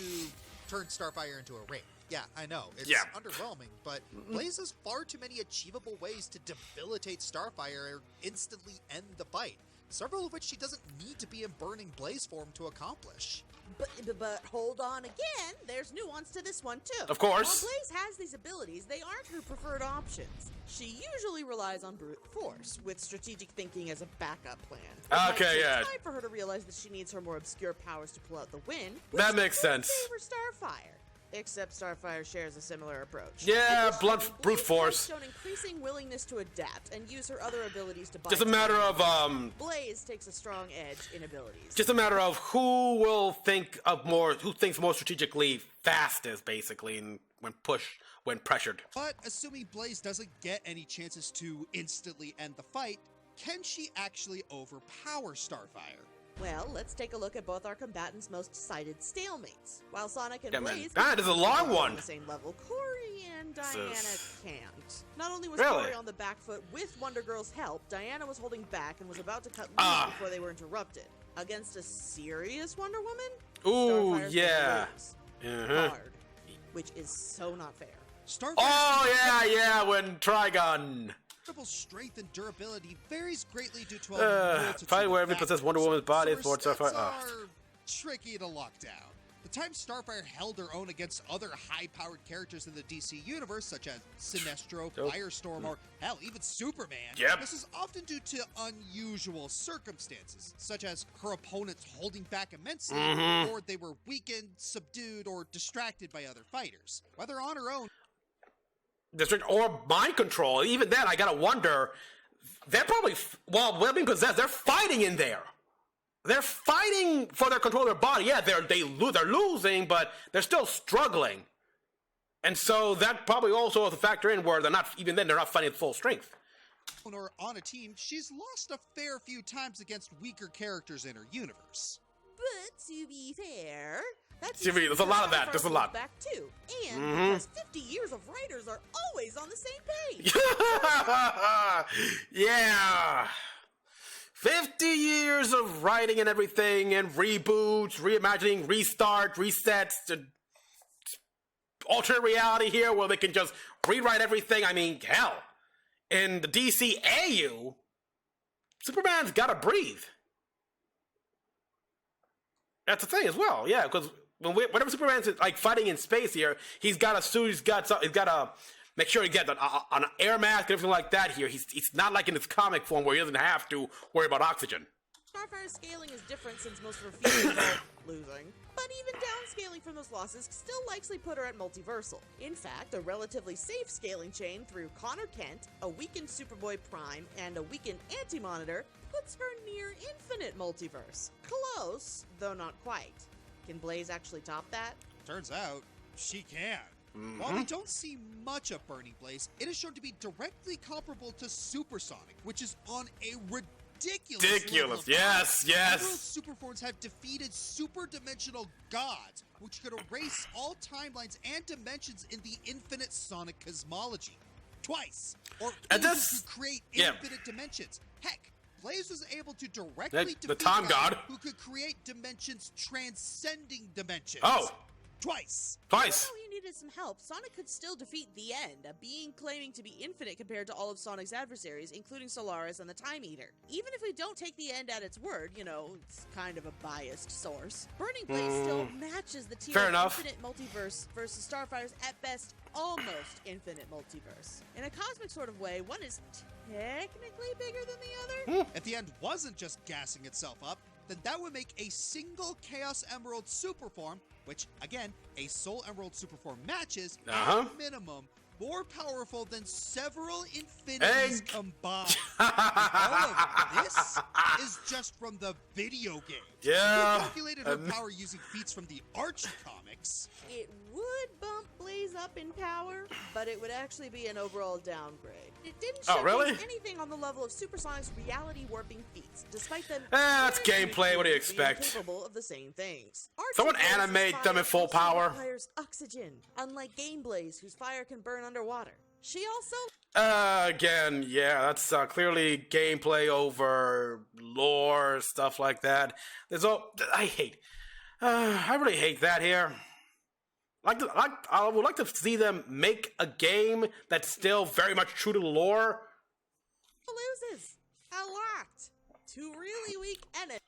Speaker 4: turn Starfire into a ring. Yeah, I know. It's underwhelming, but Blaze has far too many achievable ways to debilitate Starfire or instantly end the fight, several of which she doesn't need to be in Burning Blaze form to accomplish.
Speaker 3: But hold on again, there's nuance to this one too.
Speaker 1: Of course.
Speaker 3: While Blaze has these abilities, they aren't her preferred options. She usually relies on brute force, with strategic thinking as a backup plan.
Speaker 1: Okay, yeah.
Speaker 3: It's time for her to realize that she needs her more obscure powers to pull out the win.
Speaker 1: That makes sense.
Speaker 3: For Starfire. Except Starfire shares a similar approach.
Speaker 1: Yeah, brute force.
Speaker 3: Has shown increasing willingness to adapt and use her other abilities to buy
Speaker 1: Just a matter of
Speaker 3: Blaze takes a strong edge in abilities.
Speaker 1: Just a matter of who thinks more strategically fastest, basically, and when pressured.
Speaker 2: But assuming Blaze doesn't get any chances to instantly end the fight, can she actually overpower Starfire?
Speaker 3: Well, let's take a look at both our combatants' most cited stalemates. While Sonic and
Speaker 1: Yeah,
Speaker 3: Blaze
Speaker 1: this is a long one.
Speaker 3: on the same level, Corey and Diana can't. Not only was
Speaker 1: Really?
Speaker 3: Corey on the back foot with Wonder Girl's help, Diana was holding back and was about to cut loose before they were interrupted. Against a serious Wonder Woman?
Speaker 1: Ooh,
Speaker 3: Starfire's
Speaker 1: yeah.
Speaker 3: gonna lose. Hard. Which is so not fair.
Speaker 1: Starfire. When Trigon.
Speaker 2: Strength and durability varies greatly due to a multitude
Speaker 1: fight where
Speaker 2: of
Speaker 1: every possesses
Speaker 2: factors,
Speaker 1: Wonder Woman's body
Speaker 2: so
Speaker 1: for
Speaker 2: her
Speaker 1: Starfire.
Speaker 2: stats are tricky to lock down. The time Starfire held her own against other high-powered characters in the DC universe, such as Sinestro, Firestorm, or hell, even Superman, this is often due to unusual circumstances, such as her opponents holding back immensely, or they were weakened, subdued, or distracted by other fighters. Whether on her own
Speaker 1: or mind control. Even then, I gotta wonder. They're probably while being possessed, they're fighting in there. They're fighting for their control of their body. Yeah, they're losing, but they're still struggling. And so that probably also has a factor in where they're not fighting at full strength.
Speaker 2: Or on a team, she's lost a fair few times against weaker characters in her universe.
Speaker 3: But to be fair, that's
Speaker 1: there's a lot of that. There's a lot.
Speaker 3: Back too, and because 50 years of writers are always on the same page.
Speaker 1: Yeah. 50 years of writing and everything, and reboots, reimagining, resets, alternate reality here where they can just rewrite everything. I mean, hell, in the DCAU, Superman's gotta breathe. That's the thing as well, yeah, because whenever Superman's like fighting in space here, he's got a suit, he's got to make sure he gets an air mask and everything like that here. He's not like in his comic form where he doesn't have to worry about oxygen.
Speaker 3: Starfire's scaling is different since most of her feats involve losing, but even downscaling from those losses still likely put her at multiversal. In fact, a relatively safe scaling chain through Connor Kent, a weakened Superboy Prime, and a weakened Anti-Monitor puts her near infinite multiverse. Close, though not quite. Can Blaze actually top that?
Speaker 2: Turns out, she can. While we don't see much of Burning Blaze, it is shown to be directly comparable to Supersonic, which is on a ridiculous.
Speaker 1: Yes,
Speaker 2: Emerald
Speaker 1: yes.
Speaker 2: Superforms have defeated super-dimensional gods, which could erase all timelines and dimensions in the infinite Sonic cosmology. Twice. Or
Speaker 1: And
Speaker 2: even
Speaker 1: this-
Speaker 2: to create
Speaker 1: yeah.
Speaker 2: infinite dimensions. Heck, Blaze was able to directly defeat
Speaker 1: The Time
Speaker 2: a
Speaker 1: God.
Speaker 2: who could create dimensions transcending dimensions.
Speaker 1: Oh.
Speaker 2: Twice.
Speaker 1: Twice.
Speaker 3: Even though he needed some help, Sonic could still defeat the End, a being claiming to be infinite compared to all of Sonic's adversaries, including Solaris and the Time Eater. Even if we don't take the End at its word, it's kind of a biased source, Burning Blaze still matches the tier
Speaker 1: Fair
Speaker 3: of
Speaker 1: enough.
Speaker 3: infinite multiverse versus Starfire's, at best, almost infinite multiverse. In a cosmic sort of way, one is technically bigger than the other.
Speaker 2: If the End wasn't just gassing itself up, then that would make a single Chaos Emerald Superform, which, again, a Soul Emerald Superform matches, at minimum, more powerful than several infinities combined. And all of this is just from the video game.
Speaker 1: Yeah.
Speaker 2: If we calculated her power using feats from the Archie comics,
Speaker 3: It would bump Blaze up in power, but it would actually be an overall downgrade. It didn't
Speaker 1: Oh,
Speaker 3: showcase
Speaker 1: really?
Speaker 3: anything on the level of Supersonic's reality warping feats, despite them.
Speaker 1: That's
Speaker 3: clearly
Speaker 1: gameplay, what do you
Speaker 3: being
Speaker 1: expect?
Speaker 3: Capable of the same things.
Speaker 1: Someone
Speaker 3: Archie Blaze's
Speaker 1: animate
Speaker 3: fire
Speaker 1: them at full
Speaker 3: also
Speaker 1: power.
Speaker 3: requires oxygen, unlike Game Blaze, whose fire can burn underwater. She also.
Speaker 1: Again, yeah, that's clearly gameplay over lore, stuff like that. I really hate that here. I would like to see them make a game that's still very much true to the lore.
Speaker 3: loses a lot to really weak enemies.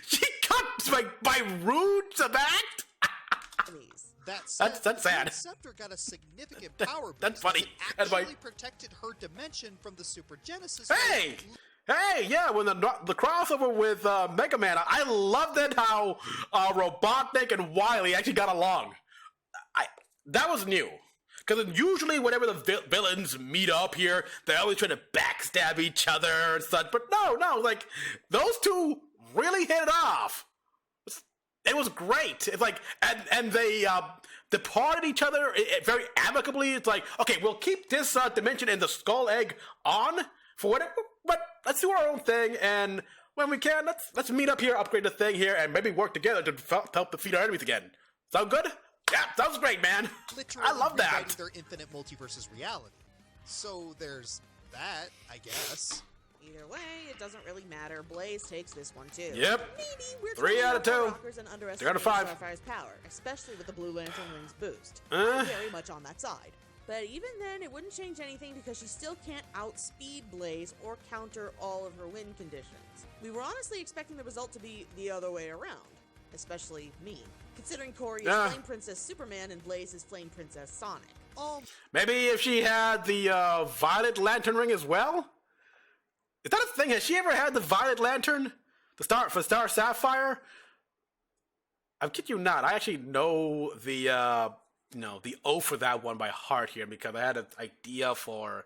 Speaker 1: She got by rude to that.
Speaker 2: that's
Speaker 1: sad.
Speaker 2: Scepter got a significant power boost.
Speaker 1: That's funny.
Speaker 2: It
Speaker 1: That's
Speaker 2: actually
Speaker 1: funny.
Speaker 2: protected her dimension from the Super Genesis.
Speaker 1: Hey, yeah, when the crossover with Mega Man, I loved it how Robotnik and Wily actually got along. That was new. Because usually whenever the villains meet up here, they always try to backstab each other and such. But no, like, those two really hit it off. It was great. It's like, and they departed each other very amicably. It's like, okay, we'll keep this dimension and the skull egg on for whatever, but let's do our own thing. And when we can, let's meet up here, upgrade the thing here, and maybe work together to help defeat our enemies again. Sound good? Yeah, sounds great, man.
Speaker 2: Literally
Speaker 1: I love that.
Speaker 2: rewriting their infinite multiverses reality. So there's that, I guess.
Speaker 3: Either way, it doesn't really matter. Blaze takes this one too.
Speaker 1: Yep.
Speaker 3: Maybe we're
Speaker 1: 3 out of 2. 3 out of 5.
Speaker 3: Starfire's power, especially with the Blue Lantern Ring's boost. I'm very much on that side. But even then, it wouldn't change anything because she still can't outspeed Blaze or counter all of her win conditions. We were honestly expecting the result to be the other way around, especially me, considering Corey is Flame Princess Superman and Blaze is Flame Princess Sonic.
Speaker 1: Maybe if she had the Violet Lantern ring as well? Is that a thing? Has she ever had the Violet Lantern? For Star Sapphire? I kid you not. I actually know the O for that one by heart here because I had an idea for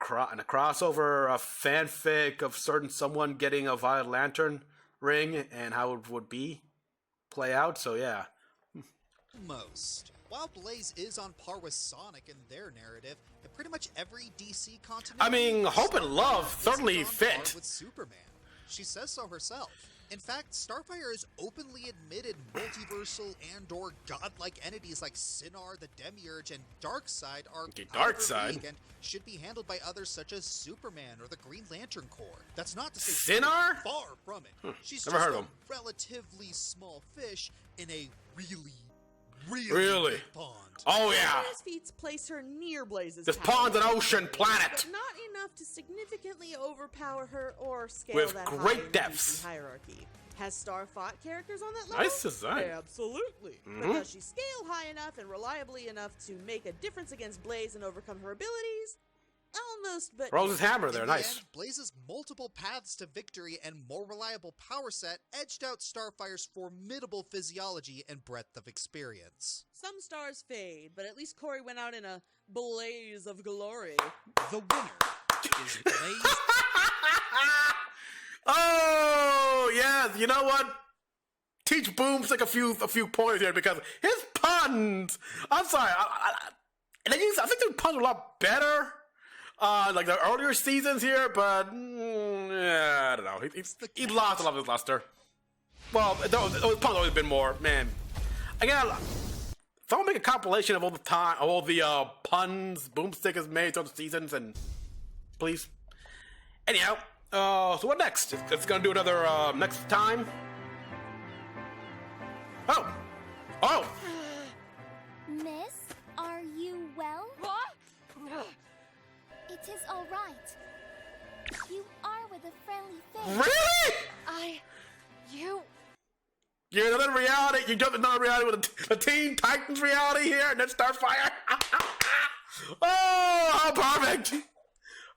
Speaker 1: a crossover fanfic of someone getting a Violet Lantern ring and how it would play out. So yeah.
Speaker 2: Most. While Blaze is on par with Sonic in their narrative, in pretty much every DC continuity,
Speaker 1: I mean, Hope and Love
Speaker 2: Starfire
Speaker 1: certainly
Speaker 2: is on par
Speaker 1: fit.
Speaker 2: with Superman. She says so herself. In fact, Starfire has openly admitted multiversal and/or godlike entities like Sinar, the Demiurge, and Darkseid are out of her
Speaker 1: Darkseid?
Speaker 2: league and should be handled by others such as Superman or the Green Lantern Corps. That's not to say
Speaker 1: Sinar?
Speaker 2: far from it. She's
Speaker 1: Never
Speaker 2: just
Speaker 1: heard of
Speaker 2: a
Speaker 1: him.
Speaker 2: relatively small fish in a really
Speaker 1: Really?
Speaker 2: big pond.
Speaker 1: Oh yeah.
Speaker 3: Blaze's feats place her near Blaze's
Speaker 1: This
Speaker 3: power,
Speaker 1: pond's an ocean planet.
Speaker 3: but not enough to significantly overpower her or scale
Speaker 1: With
Speaker 3: that high
Speaker 1: great
Speaker 3: in the
Speaker 1: depths.
Speaker 3: DC hierarchy. Has Star fought characters on that level?
Speaker 1: Nice design.
Speaker 3: Absolutely. But does she scale high enough and reliably enough to make a difference against Blaze and overcome her abilities? Almost, but
Speaker 1: Rose's hammer
Speaker 2: In
Speaker 1: there,
Speaker 2: the
Speaker 1: nice.
Speaker 2: end, Blaze's multiple paths to victory and more reliable power set edged out Starfire's formidable physiology and breadth of experience.
Speaker 3: some stars fade, but at least Corey went out in a blaze of glory.
Speaker 2: The winner is Blaze.
Speaker 1: Oh yeah, you know what? Teach Boomstick a few pointers here because his puns. I'm sorry, I think the puns are a lot better like the earlier seasons here, but yeah, I don't know. He lost a lot of his luster. Well, it's probably always been more, man. Again, if I want to make a compilation of all the puns Boomstick has made throughout the seasons, and please. Anyhow, so what next? It's gonna do another next time. Oh.
Speaker 5: Miss, are you well?
Speaker 8: What?
Speaker 5: It is all right. You are with a friendly face.
Speaker 1: Really?
Speaker 8: You're
Speaker 1: another reality. You jumped another reality with the Teen Titans reality here, and then Starfire. Oh, how perfect!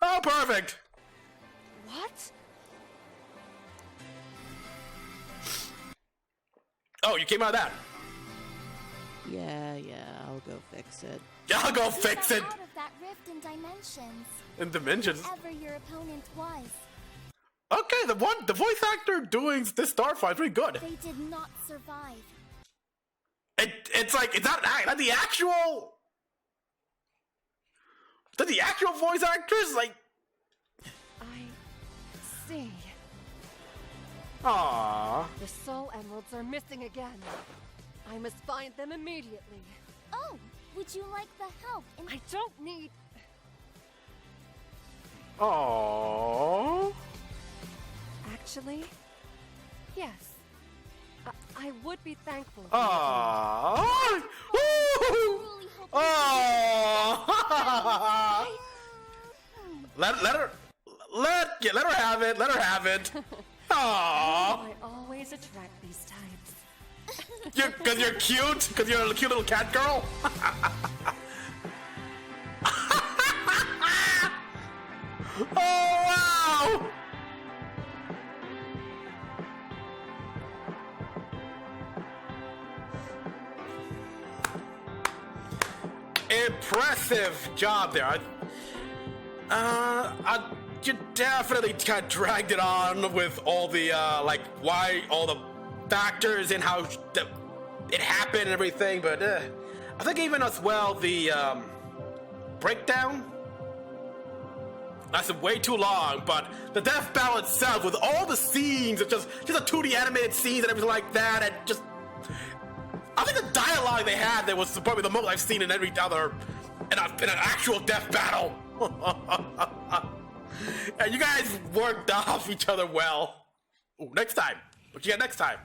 Speaker 1: How perfect!
Speaker 8: What?
Speaker 1: Oh, you came out of that.
Speaker 3: Yeah, I'll go fix it.
Speaker 1: I'll go fix it.
Speaker 5: Out of that rift in dimensions.
Speaker 1: In dimensions.
Speaker 5: Whatever your opponent was.
Speaker 1: Okay, the voice actor doing this Starfire is pretty good.
Speaker 5: They did not survive.
Speaker 1: It's like it's not the actual. Is the actual voice actress like?
Speaker 8: I see.
Speaker 1: Aww.
Speaker 8: The soul emeralds are missing again. I must find them immediately.
Speaker 5: Oh, would you like the help in...
Speaker 8: I don't need...
Speaker 1: Aww.
Speaker 8: Actually, yes. I would be thankful.
Speaker 1: Aww.
Speaker 5: Truly hope
Speaker 1: Aww. Let her have it. Let her have it. Aww.
Speaker 8: I always attract these types.
Speaker 1: Because you're cute? Because you're a cute little cat girl? Oh, wow! Impressive job there. You definitely kind of dragged it on with all the, why all the factors and how it happened and everything, but I think even as well, the breakdown lasted way too long, but the death battle itself with all the scenes, it's just a 2D animated scenes and everything like that, and just I think the dialogue they had there was probably the most I've seen in every other in an actual death battle. And you guys worked off each other well. Ooh, next time. What you got next time?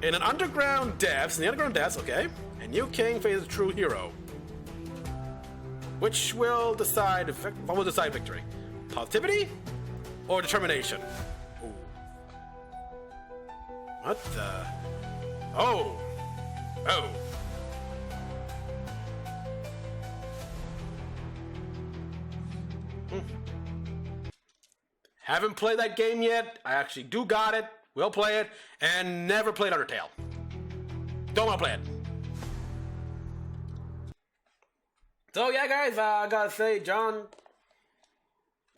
Speaker 1: In the underground depths, okay. A new king faces a true hero. What will decide victory? Positivity or determination? Ooh. What the? Oh. Haven't played that game yet. I actually do got it. Will play it. And never played Undertale. Don't want to play it. So yeah, guys, I gotta say, John,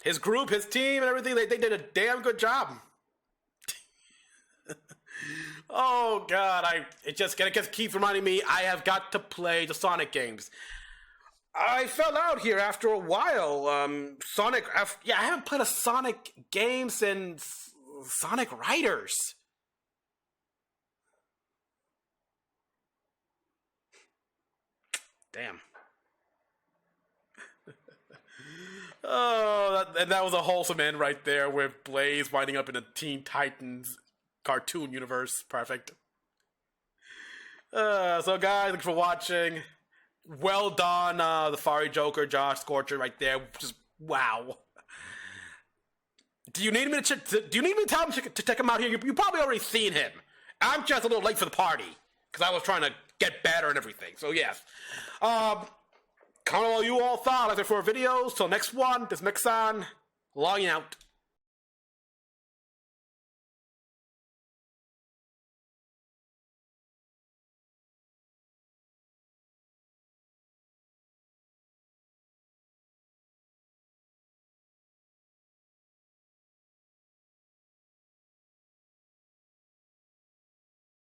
Speaker 1: his group, his team, and everything, they did a damn good job. Oh God, it just keeps reminding me I have got to play the Sonic games. I fell out here after a while. I haven't played a Sonic game since Sonic Riders. Damn. Oh, that was a wholesome end right there with Blaze winding up in a Teen Titans cartoon universe. Perfect. So guys, thanks for watching. Well done, the Fiery Joker, Josh Scorcher right there. Just wow. Do you need me to tell him to check him out here? You probably already seen him. I'm just a little late for the party because I was trying to get better and everything. So yes. Comment on what you all thought. Like for videos. Till next one. This Mecha-san logging out.